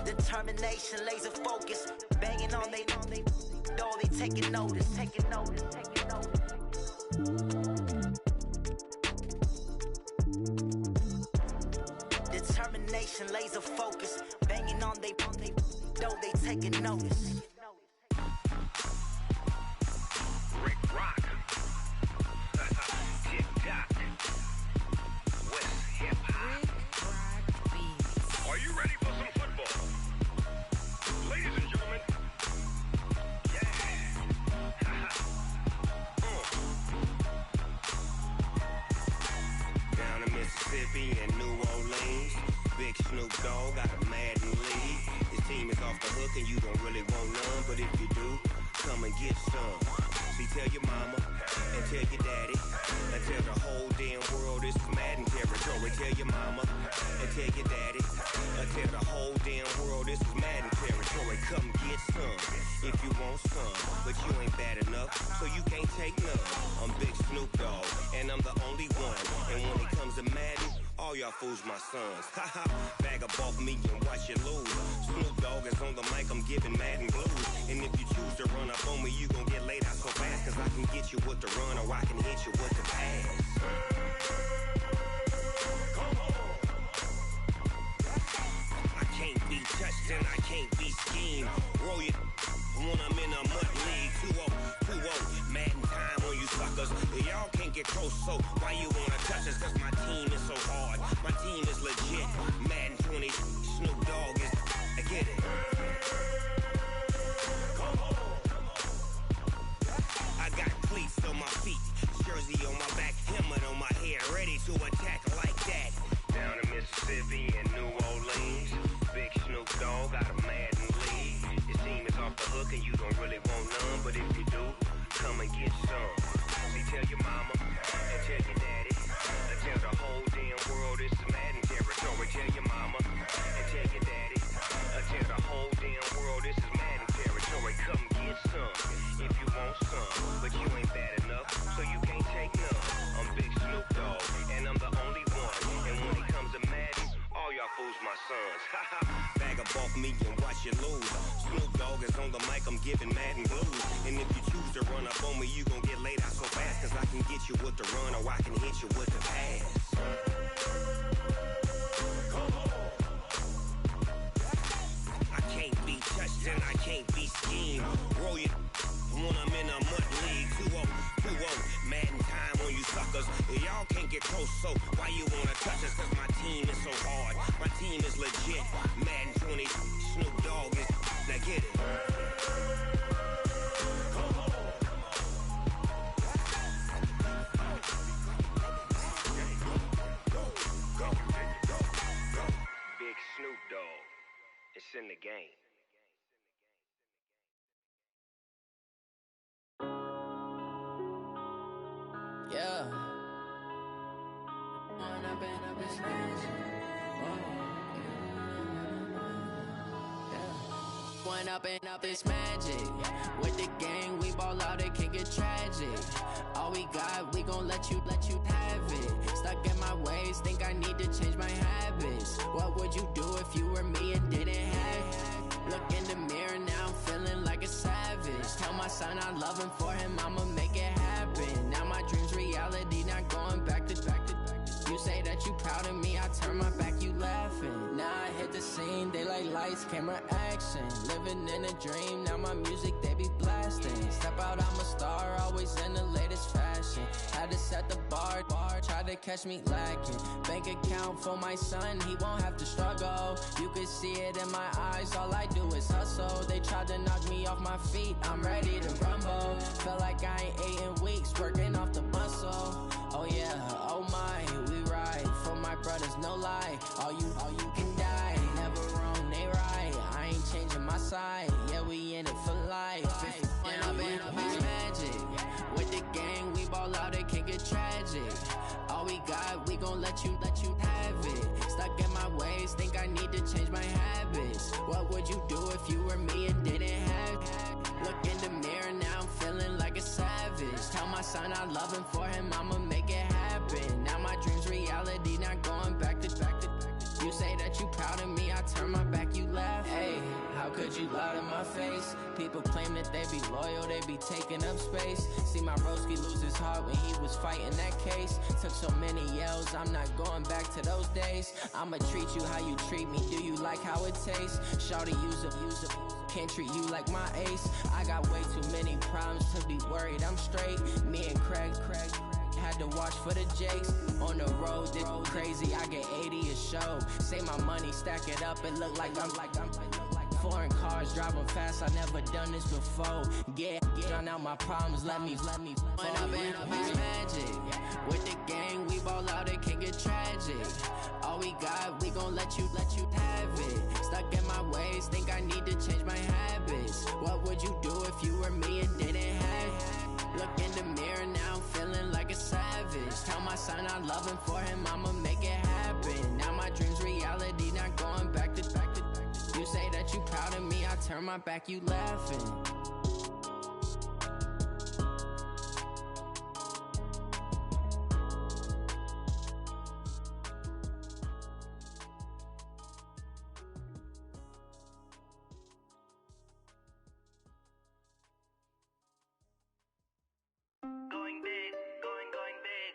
[SPEAKER 18] Determination, laser focus. Banging on they door, they taking notice. Taking notice, taking notice. Determination, laser focus. Banging on they door, they taking notice.
[SPEAKER 5] Rick Rock. Tick-tock. West hip-hop. Are you ready for some football? Ladies and gentlemen.
[SPEAKER 22] Down in Mississippi and New Orleans, Big Snoop Dogg got a Madden lead. His team is off the hook and you don't really want none, but if you do, come and get some. See, tell your mama and tell your daddy and tell the whole damn world this is Madden territory. Tell your mama and tell your daddy and tell the whole damn world this is Madden territory. Come get some if you want some, but you ain't bad enough, so you can't take none. I'm Big Snoop Dogg and I'm the only one, and when it comes to Madden, all y'all fools my sons. Haha, bag up off me and watch you lose. Snoop Dogg is on the mic, I'm giving Madden blues. And if you choose to run up on me, you gon' get laid out so fast, cause I can get you with the run or I can hit you with the pass. I can't be touched and I can't be schemed. Roll you when I'm in a mud league. 2-0, Madden time on you suckers. Y'all can't get close, so why you wanna touch us? Cause my team is so hard, my team is legit. Madden 20, Snoop Dogg is, I get it. Bag up off me and watch you lose. Snoop Dogg is on the mic, I'm giving Madden blues. And if you choose to run up on me, you gon' get laid out so fast. Cause I can get you with the run or I can hit you with the pass. I can't be touched and I can't be schemed. Roll you when I'm in a mud league. 2-0, 2-0, Madden time on you suckers. Y'all can't get close, so why you wanna touch us? Cause my team is so hard, my team is legit. Madden 20, Snoop Dogg is, now get it. Big Snoop Dogg, it's in the game.
[SPEAKER 1] Yeah. When I've been up this magic. When up and up it's magic. With the gang, we ball out, it can get tragic. All we got, we gon' let you have it. Stuck in my ways, think I need to change my habits. What would you do if you were me and didn't have it? Look in the mirror, now I'm feeling like a savage. Tell my son I love him, for him I'ma make it happen. Now my dream's reality, not going back to. You say that you proud of me, I turn my back, you laughing. Now I hit the scene, they like lights, camera, action. Living in a dream, now my music, they be blasting. Step out, I'm a star, always in the latest fashion. Had to set the bar, try to catch me lacking. Bank account for my son, he won't have to struggle. You can see it in my eyes, all I do is hustle. They tried to knock me off my feet, I'm ready to rumble. Feel like I ain't ate in weeks, working off the muscle. Oh yeah, oh my, we ride for my brothers, no lie. All you can die, never wrong, they right. I ain't changing my side, yeah, we in it for life. When I've been up, it's magic. With the gang, we ball out, it can get tragic. All we got, we gon' let you have it. Stuck in my ways, think I need to change my habits. What would you do if you were me and didn't have it? Look in the mirror, now I'm feeling like a savage. Tell my son I love him, for him I'ma make it happen. Now my dream's reality, not going back to. You say that you proud of me, I turn my back, you laugh. Hey, how could you lie to my face? People claim that they be loyal, they be taking up space. See my broski lose his heart when he was fighting that case. Took so many yells, I'm not going back to those days. I'ma treat you how you treat me, do you like how it tastes? Shawty, use up, can't treat you like my ace. I got way too many problems to be worried, I'm straight. Me and Craig had to watch for the Jakes. On the road, this crazy, I get 80 a show. Say my money, stack it up, it look like I'm foreign cars, driving fast, I never done this before. Drown out my problems, let me. When I've been up, it's magic. With the gang, we ball out, it can get tragic. All we got, we gon' let you have it. Stuck in my ways, think I need to change my habits. What would you do if you were me and didn't have it? Look in the mirror, now I'm feeling like a savage. Tell my son I love him, for him I'ma make it happen. Now my dream's reality, not going back to. You say that you proud of me, I turn my back, you laughing.
[SPEAKER 21] Going big, going big.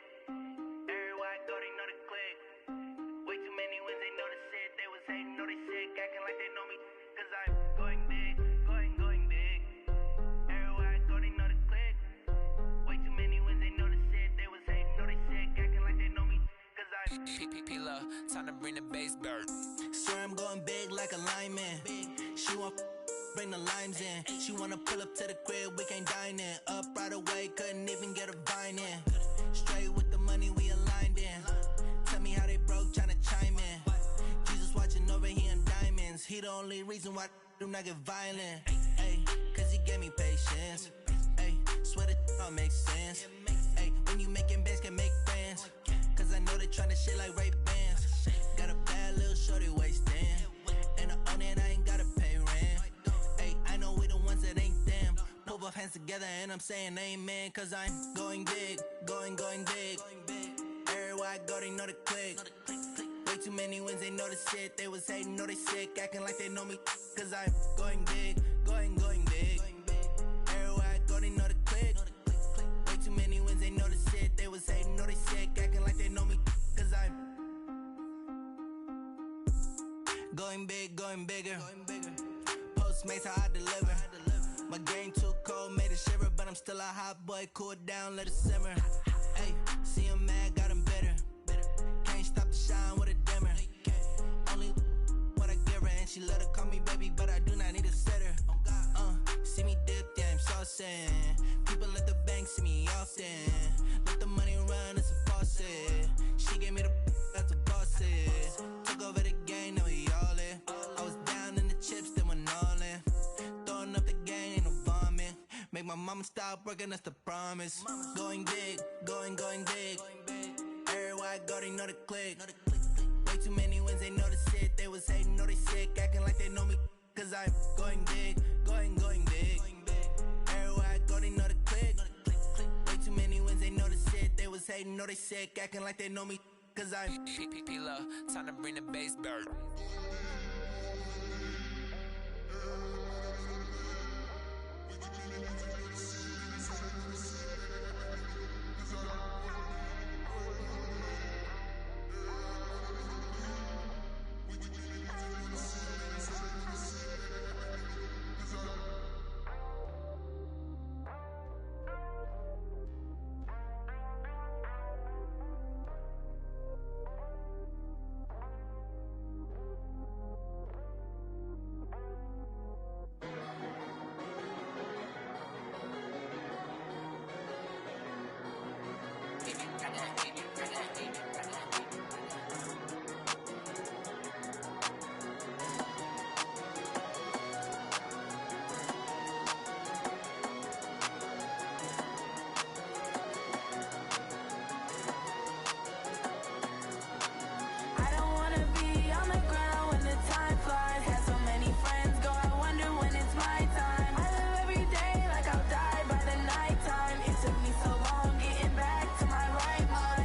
[SPEAKER 21] Everywhere I go, they know the click. Way too many wins, they know the shit. They was hating, know they sick, acting like they know me. Cause I'm going big, going big. Everywhere I go, they know the click. Way too many wins, they know the shit. They was hating, know they sick, acting like they know me. Cause I'm
[SPEAKER 4] P-P-P-Love, time to bring the bass bird.
[SPEAKER 12] Swear I'm going big like a lineman. She want bring the limes in. She wanna pull up to the crib, we can't dine in. Up right away, couldn't even get a vine in. Straight with the money, we aligned in. Tell me how they broke, tryna chime in. Jesus watching over, he in diamonds. He the only reason why do not get violent. Ay, cause he gave me patience. Ay, swear that all makes sense. Ay, when you making bands, can make friends. Cause I know they tryna shit like Ray-Bans. Got a bad little shorty wasting. And I own it, I ain't gotta pay rent. Ay, I know we the ones that ain't them. Put both hands together and I'm saying amen. Cause I'm going big, going big. Everywhere I go, they know the click.
[SPEAKER 15] Way too many wins, they know the shit. They was hating, know they sick, acting like they know me. Cause I'm going big, going big. Everywhere I go, they know the click. Way too many wins, they know the shit. They was hating, know they sick, acting like they know me. Cause I'm going big, going bigger. Postmates, how I deliver. My game too cold, made it shiver, but I'm still a hot boy. Cool down, let it simmer. Hey, see him mad, got him bitter. Can't stop the shine with a dimmer. Only what I give her, and she let her call me baby, but I do not need a sitter. See me dip, yeah, I'm saucing. People at the bank see me often. Let the money run, it's a faucet. She gave me the that's a boss it. Took over the game, now we all in. I was down in the chips, then went all in. Throwing up the game, ain't no bombing. Make my mama stop working, that's the promise. Going big, going big. Everywhere I go, they know the click. Way too many wins, they know the shit. They was hating, know they sick, acting like they know me. Cause I'm going big, going big. Everywhere I go, they know the click. Way too many wins, they know the shit. They was hating, know they sick, acting like they know me. Cause I'm
[SPEAKER 4] P-Love, time to bring the bass bird.
[SPEAKER 10] It took me so long getting back to my right mind.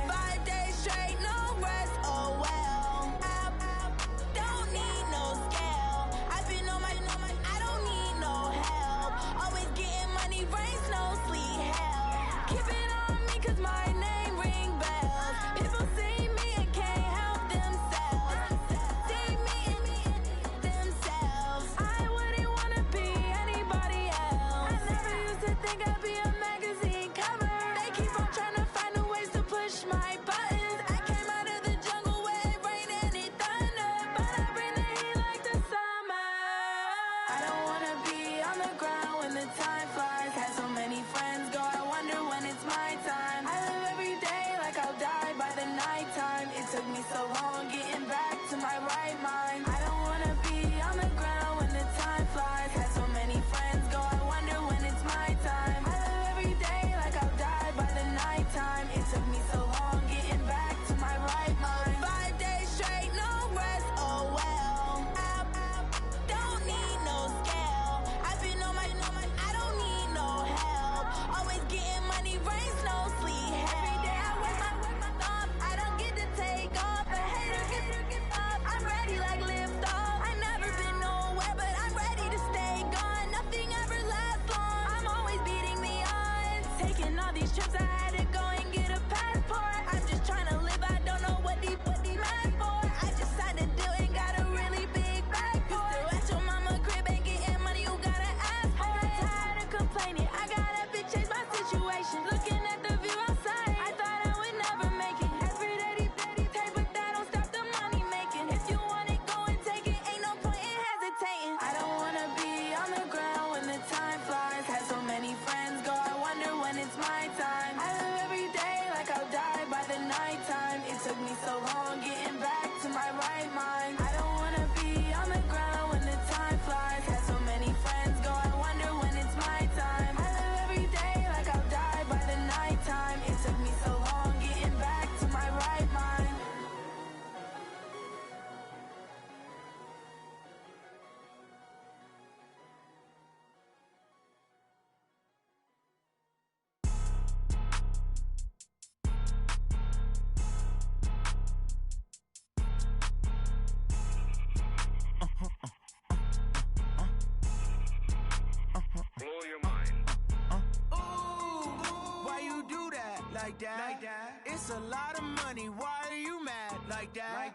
[SPEAKER 15] like that. It's a lot of money, why are you mad like that?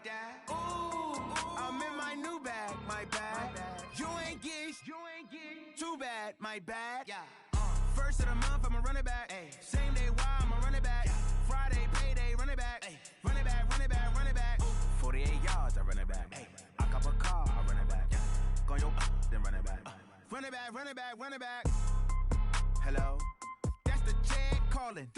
[SPEAKER 15] Ooh, I'm in my new bag, my bad. You ain't get too bad, my bad. First of the month, I'ma run it back. Same day, why I'ma run it back. Friday, payday, run it back. Run it back, run it back, run it back. 48 yards, I run it back. I cop a car, I run it back. Go your then run it back. Run it back, run it back, run it back. Hello? That's the jag calling.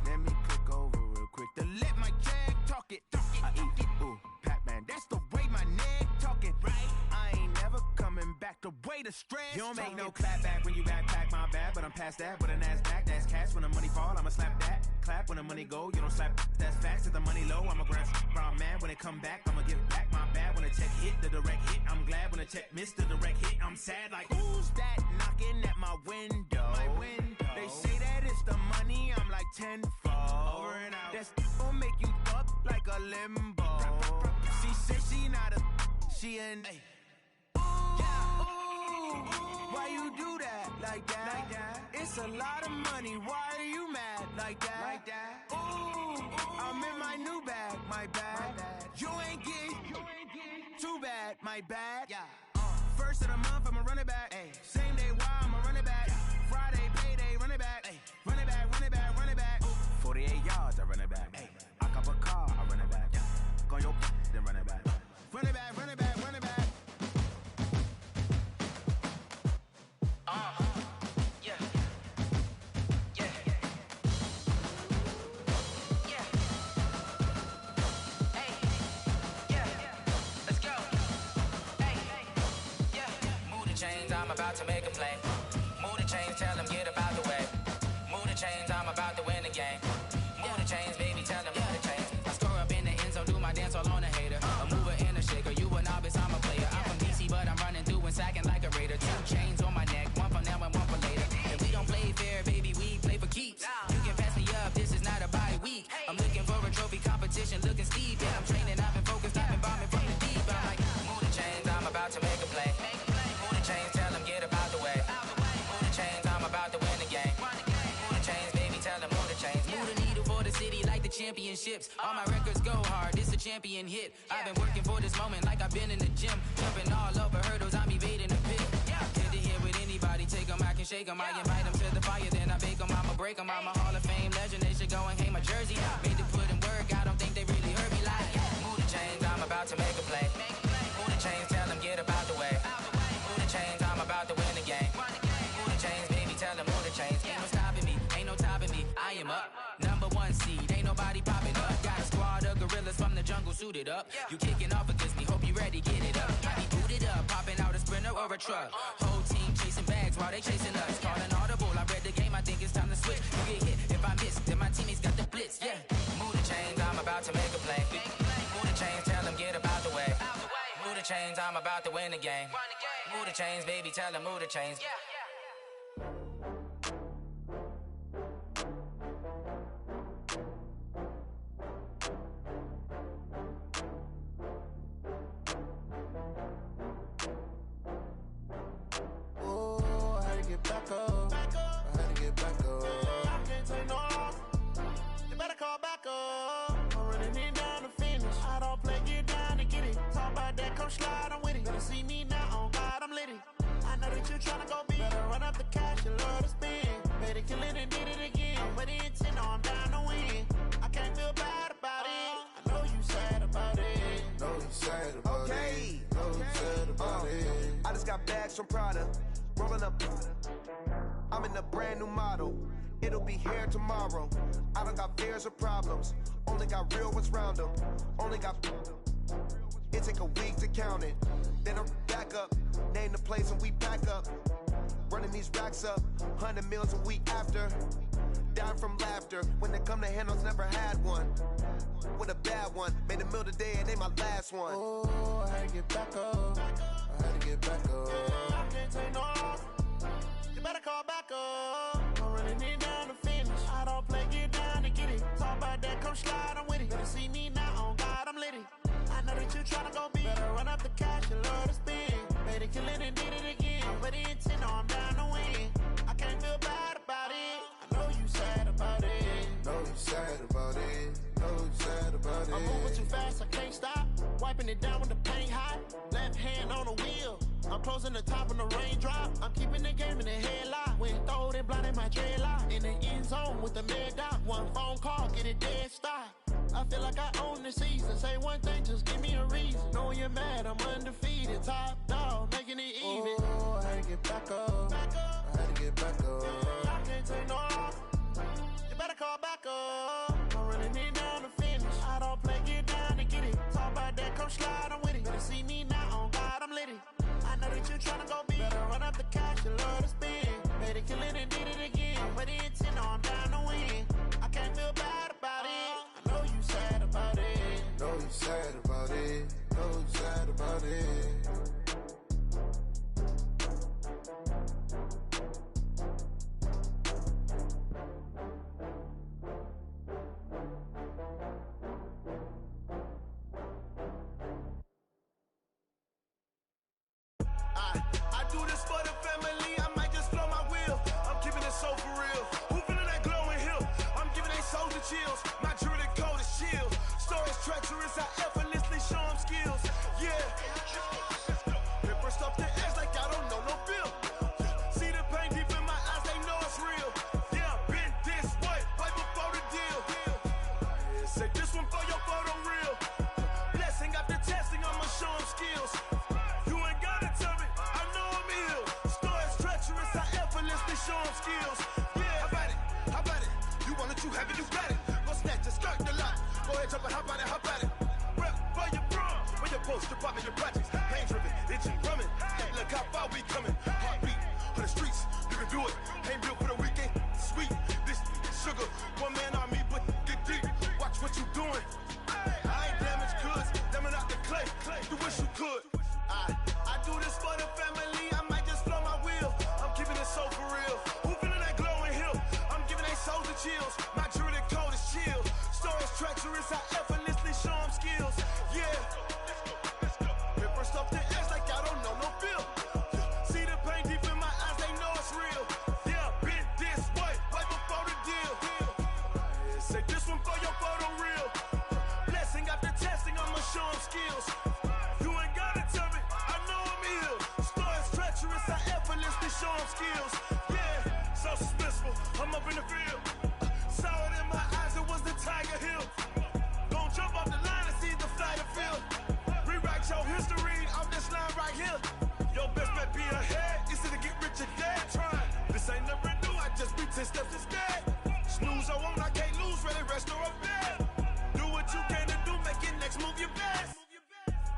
[SPEAKER 15] Let me click over real quick to let my jag talk it. I eat it, ooh, Pac-Man. That's the way my neck talking. Right? I ain't never coming back. The way the stress. You don't make no clap back when you backpack, my bad. But I'm past that with a NASDAQ. That's cash when the money fall. I'ma slap that. Clap when the money go. You don't slap. That's facts. If the money low, I'ma grab brown man. When it come back, I'ma give back my bad. When the check hit, the direct hit. I'm glad when the check missed the direct hit. I'm sad like, who's that knocking at my window? They say that it's the money. I'm like tenfold. Over and out. That's gon' make you up like a limbo. She said she not a. She an. Why you do that like that? It's a lot of money. Why are you mad like that? Ooh, I'm in my new bag, my bad. You ain't get too bad, my bad. First of the month, I'ma run it back. Same day, why I'ma run it back. Friday, payday, run it back. Run it back, run it back, run it back. 48 yards, I run it back. I cop a car, I run it back. Go your then run it back. Run it back, run it back, run it back.
[SPEAKER 4] I'm about to make a play. Move the chains, tell them get up out the way. Move the chains, I'm about to win the game. Move the chains, baby, tell them move the chains. I score up in the end zone, do my dance all on a hater. A mover and a shaker, you a novice, I'm a player. I'm from DC, but I'm running through and sacking like a raider. 2 chains on my neck, one for now and one for later. If we don't play fair, baby, we play for keeps. You can pass me up, this is not a bye week. I'm looking for a trophy competition, looking steep. Yeah, I'm training, I've been focused, I've been bombing from the deep. I'm like, move the chains, I'm about to make a play. Move the chains, tell them get up out the way. Move the chains, I'm about to win the game. Move the chains, baby, tell them move the chains. Move the needle for the city like the championships. All my records go hard, this a champion hit. I've been working for this moment like I've been in the gym. Jumping all over hurdles, I'm evading the pit. Get to here with anybody, take them, I can shake them. I invite them to the fire, then I bake them, I'ma break them. I'm a Hall of Fame legend, they should go and hang my jersey. Made to put in work, I don't think they really heard me like. Move the chains, I'm about to make a play. Move the chains, tell them get up out the way. Move the chains, I'm about to win the game. Move the chains, baby, tell them move the chains. Ain't no stopping me, ain't no topping me. I am up, #1 seed, ain't nobody popping up. Got a squad of gorillas from the jungle suited up. You kicking off against me, hope you ready, get it up. I be booted up, popping out a Sprinter or a truck. Whole team chasing bags while they chasing us. Calling audible, I read the game, I think it's time to switch. You get hit, if I miss, then my teammates got the blitz, yeah. Move the chains, I'm about to make a play. Move the chains, tell them get up out the way. Move the chains, I'm about to win the game. Move the chains, baby, tell them move the chains.
[SPEAKER 16] Oh, I had to get back up. I had to get back up. I can't take no loss. You better call back up. I'm running it down to finish. I don't play, get down to get it. Talk about that, come slide, I'm with it. Better see me now, on God, I'm lit it. I know that you tryna go big. Better run up the cash, you love to spend. Better kill it and did it again. I'm with the intent, no, I'm down to win. I can't feel bad about it. I know you sad about it.
[SPEAKER 6] Know you sad about it. Know you sad about it. I just got bags from Prada. Rolling up. I'm in a brand new model. It'll be here tomorrow. I don't got fears or problems. Only got real ones round them. Only got. It take a week to count it. Then I'm back up. Name the place and we pack up. Running these racks up. 100 meals a week after. Down from laughter. When they come to handles, never had one. With a bad one. Made a meal today and they my last one.
[SPEAKER 16] Oh, I had to get back up. I had to get back up. I can't take no loss. You better call back up. I'm running it down to finish. I don't play, get down to get it. Talk about that, come slide, I'm with it. Better see me now, on God, I'm lit it. I know that you tryna go big. Better run up the cash, you love to spend. Better kill it and did it again. I'm with the intent, no, I'm down to win. I can't feel bad about it. I know you sad about it.
[SPEAKER 6] Know you sad
[SPEAKER 10] fast, I can't stop. Wiping it down with the paint hot. Left hand on the wheel. I'm closing the top of the raindrop. I'm keeping the game in the headlock. When throwed and blinded my dreadlock. In the end zone with the mad dot. One phone call, get it dead stop. I feel like I own the season. Say one thing, just give me a reason. Knowing you're mad, I'm undefeated. Top dog, making it even.
[SPEAKER 16] Oh, I had to get back up. I had to get back up.
[SPEAKER 10] I can't take no. You better call back up. I'm running it down to finish. I don't play, get down to get it. Talk about that, come slide, I'm with it. Better see me now, on God, I'm lit it. I know that you tryna go big. Better run up the cash, you love to spend. Better kill it and did it again. I'm ready and 10, I'm down to win. I can't feel bad about it. I know you sad about it.
[SPEAKER 16] Know you sad about it. Know you sad about it.
[SPEAKER 7] I do this for the family, I might just blow my wheel. I'm keeping it so for real. Who feeling that glowing hill? I'm giving they soldier chills. My jewelry coat is chill. Stories treacherous, I effortlessly show them skills. Yeah. Paper stuff the edge like I don't know no bill. See the pain deep in my eyes, they know it's real. Yeah, been this way, right before the deal. Say this one for your photo reel. Blessing after testing, I'ma show them skills. You ain't gotta tell me, I know I'm ill. Stories treacherous, I effortlessly show them skills. Yeah, how about it? You want it, you have it, you got it. Go snatch it, skirt the lot. Go ahead, jump it, hop on it, hop at it. Rep for your bro, for your post, your pop and your projects. Pain driven, itching, drumming. Look how far we coming. Heartbeat for the streets, you can do it. Ain't built for the weekend, sweet. This sugar, one man army, but get deep. Watch what you doing. I ain't damaged goods, damn it out the clay. You wish you could. I do this for the family, I might just blow my wheel. I'm keeping it so for real. Who feeling that glowing hill? I'm giving they soldier chills. My jewelry coat is chill. Stories treacherous, I effortlessly show them skills. Yeah. Paper stuff the edge like I don't know no feel. See the pain deep in my eyes, they know it's real. Yeah, been this way, right before the deal. Say this one for your photo reel. Blessing after testing, I'ma show them skills. You ain't gotta tell me, I know I'm ill. Stories treacherous, I effortlessly show them skills. Yeah, so suspenseful, I'm up in the field. Saw it in my eyes, it was the Tiger Hill. Gon' jump off the line and see the flight of field. Rewrite your history off this line right here. Your best bet be ahead, easy to get rich or dead trying. This ain't never new, I just be 10 steps instead. Snooze I won't, I can't lose, ready, rest or a bed. Do what you can to do, make your next move your best.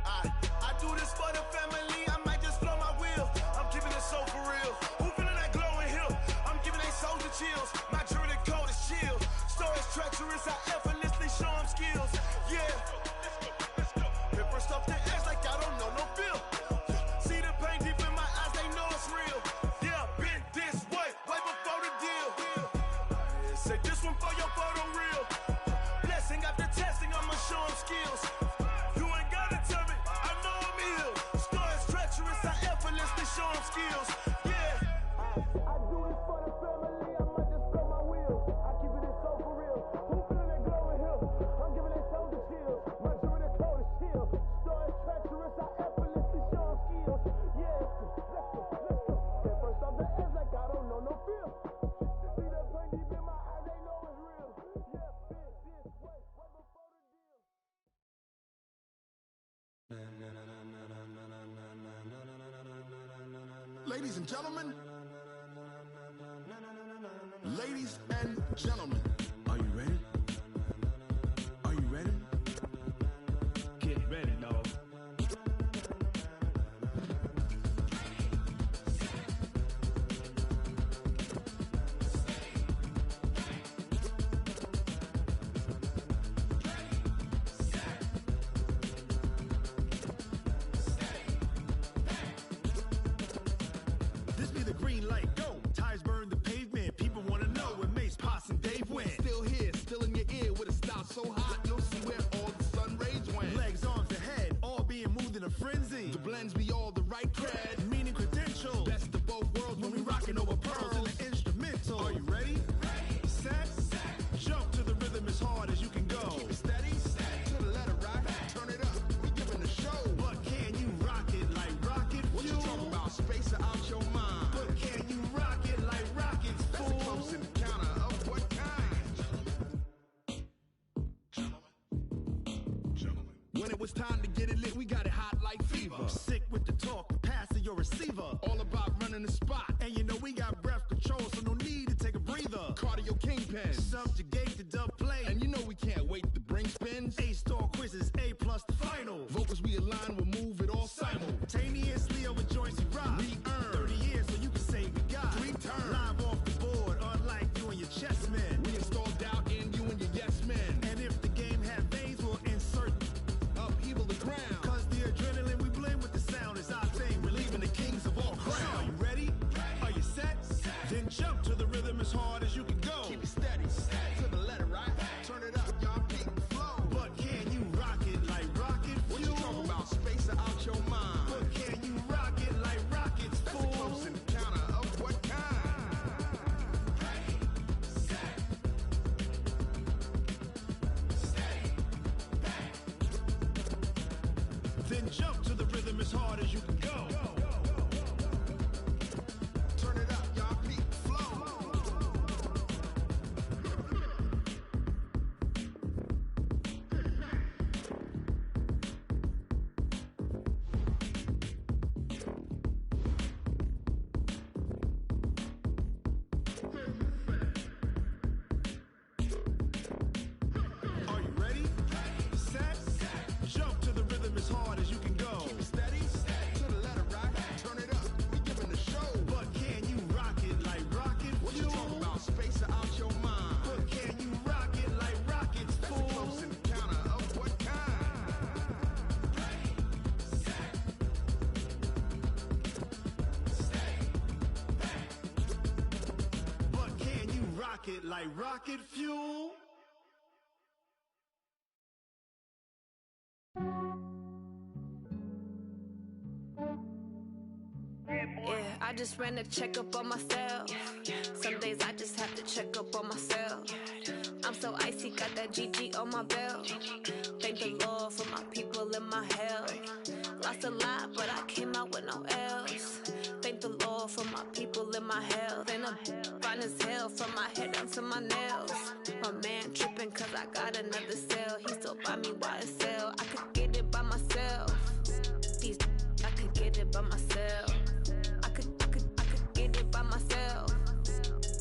[SPEAKER 7] I do this for the family, I might just blow my wheel. I'm keeping it so for real. Who feeling that glowing hill? I'm giving they soldier chills. My jewelry coat is chill. Stories treacherous, I effortlessly show them skills. Yeah. Paper stuff the edge like I don't know no feel. See the pain deep in my eyes, they know it's real. Yeah, been this way, right before the deal. Say this one for your photo reel. Blessing after testing, I'ma show them skills. You ain't gotta tell me, I know I'm ill. Stories treacherous, I effortlessly show them skills. Yeah. I do this for the family, I might just blow my wheel. I keep it so for real. Who feeling that glowing hill? I'm giving it soldier chills. My jewelry coat is chill. Stories treacherous, I effortlessly show them skills. Yeah. Let's go. Get first off the edge like I don't know no feel. See the pain deep in my eyes, they know it's real. Yeah, been this way, right before the deal.
[SPEAKER 8] Ladies and gentlemen, ladies and gentlemen, are you ready? Are you ready? Get ready, dog. This be the green light, go. Tires burn the pavement. People wanna know where Mace, Potts, and Dave went. Still here, still in your ear with a style so hot, you'll see where all the sun rays went. Legs, arms, and head, all being moved in a frenzy. The blends be all the right cred, meaning credentials. Best of both worlds when we rockin' over pearls in the instrumental. Are you ready? Set, jump to the rhythm as hard as you can go. Keep it steady, to the letter right. When it was time to get it lit, we got it hot like fever. Sick with the talk, passing your receiver. All about running the spot. And you know we got breath control, so no need to take a breather. Cardio kingpin, subjugate the dub play. And you know we can't wait to bring spins. A-star quizzes, A+ the final. Vocals we align, we'll move it all simultaneously over joints we rock. We earn 30 years so you can say we got 3 turns. Live off the board, unlike you and your chess men. We install doubt in you and your yes men. And if the game had veins, we'll insert upheaval the ground. Cause the adrenaline we blend with the sound is our thing. We're leaving the kings of all crowns. Are you ready? Are you set? Then jump to the rhythm as hard as you can go. Keep it steady, to the letter, right? Turn it up, y'all, peak the flow. But can you rock it like rocket fuel? What you talking about? Space out your mind. But can you rock it like rockets, fool? That's a close encounter of what kind? Ready, set, steady, back. Then jump to the rhythm as hard as you can go. Turn it up, y'all, peak the flow. Are you ready? Set, jump to the rhythm as hard as you can go. Keep it steady, to the letter, right? Turn it up, we giving the show. But can you rock it like rocket fuel? What you talking about? Space out your mind. But can you rock it like rockets, fool? That's a close encounter of what kind? Ready, set, steady, back. But can you rock it like rocket fuel?
[SPEAKER 2] Yeah, I just ran a checkup on myself. Some days I just have to check up on myself. I'm so icy, got that GG on my belt. Thank the Lord for my people in my health. Lost a lot, but I came out with no L's. Thank the Lord for my people in my health. And I'm fine as hell from my head down to my nails. My man tripping cause I got another cell. He still buy me YSL. I could get it by myself. These I could get it by myself. I could get it by myself.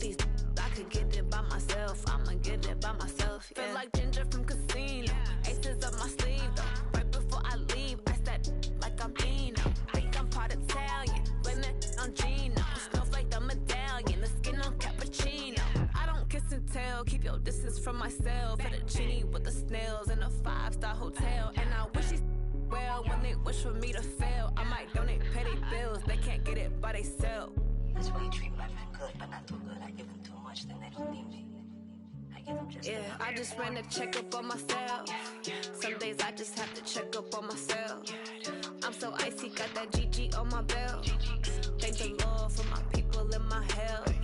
[SPEAKER 2] These I could get it by myself. I'ma get it by myself. Yeah. Feel like Ginger from Casino. Aces up my sleeve though. Right before I leave, I said like I'm Dino. Think I'm part Italian. Blame it on Gino. Snowflake the medallion. The skin on cappuccino. I don't kiss and tell. Keep your distance from myself. Fettuccine with the snails in a 5-star hotel. And I wish he's well when they wish for me to fail. I might donate, pay their bills. They can't get it by they self.
[SPEAKER 11] That's why you treat life good, but not too good. I give them too much, then they don't need me. I give them just
[SPEAKER 2] yeah, I just ran a checkup on myself. Some days I just have to check up on myself. I'm so icy, got that GG on my belt. Thank the Lord for my people in my health.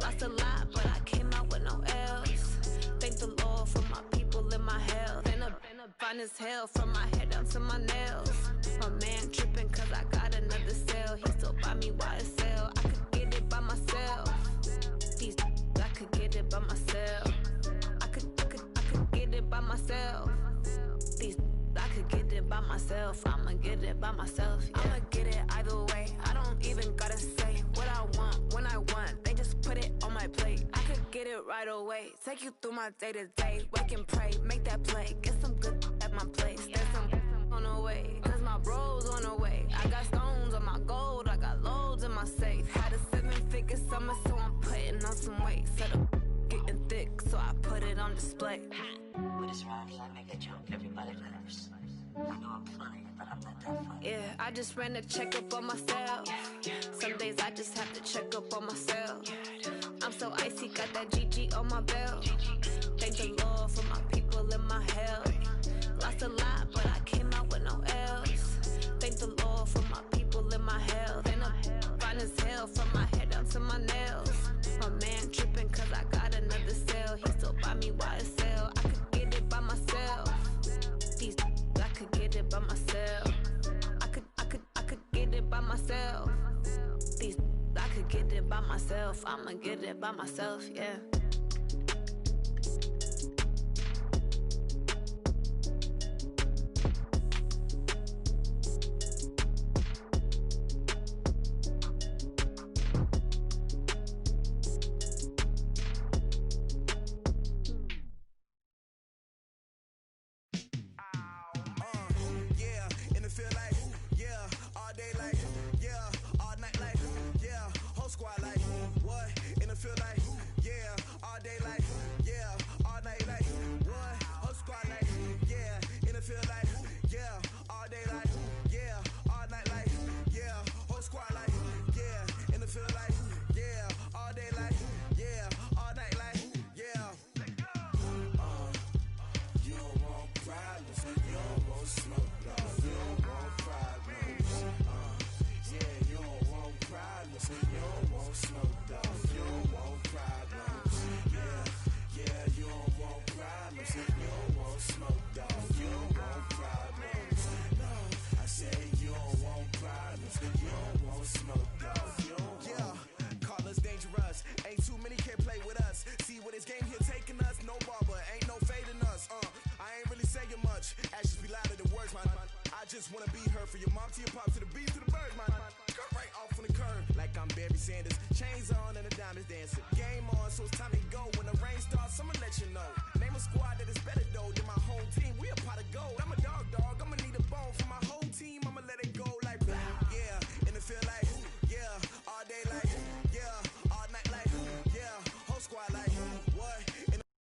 [SPEAKER 2] Lost a lot, but I came out with no L's. Thank the Lord for my people in my health. And I'm fine as hell from my head down to my nails. My man tripping cause I got another cell. He still buy me YSL. I could get it by myself. These I could get it by myself. I could get it by myself. These I could get it by myself. I'ma get it by myself. Yeah. I'ma get it either way. I don't even gotta say what I want when I want. They just put it on my plate. I could get it right away. Take you through my day to day. Wake and pray, make that play. Get some good at my place. There's some on the way. Cause my bros on the way. I got stones on my gold. I got loads in my safe. Had a 7-figure summer, so I'm putting on some weight. Set up getting thick, so I put it on display.
[SPEAKER 11] With this rhymes, I make a joke. Everybody laughs. I know I'm funny, but I'm not that funny.
[SPEAKER 2] Yeah, I just ran a checkup on myself. Some days I just have to check up on myself. I'm so icy, got that GG on my belt. Thank the Lord for my people in my health. Lost a lot, but I came out with no L's. Thank the Lord for my people in my health. And I'm fine as hell from my head down to my nails. My man tripping cause I got another cell. He still buy me YSL. I could get it by myself. These I could get it by myself. I could get it by myself. These I could get it by myself. I'ma get it by myself, yeah.
[SPEAKER 12] so it's time to go. When the rain starts, I'ma let you know. Name a squad that is better though than my home team. We a pot of gold. I'ma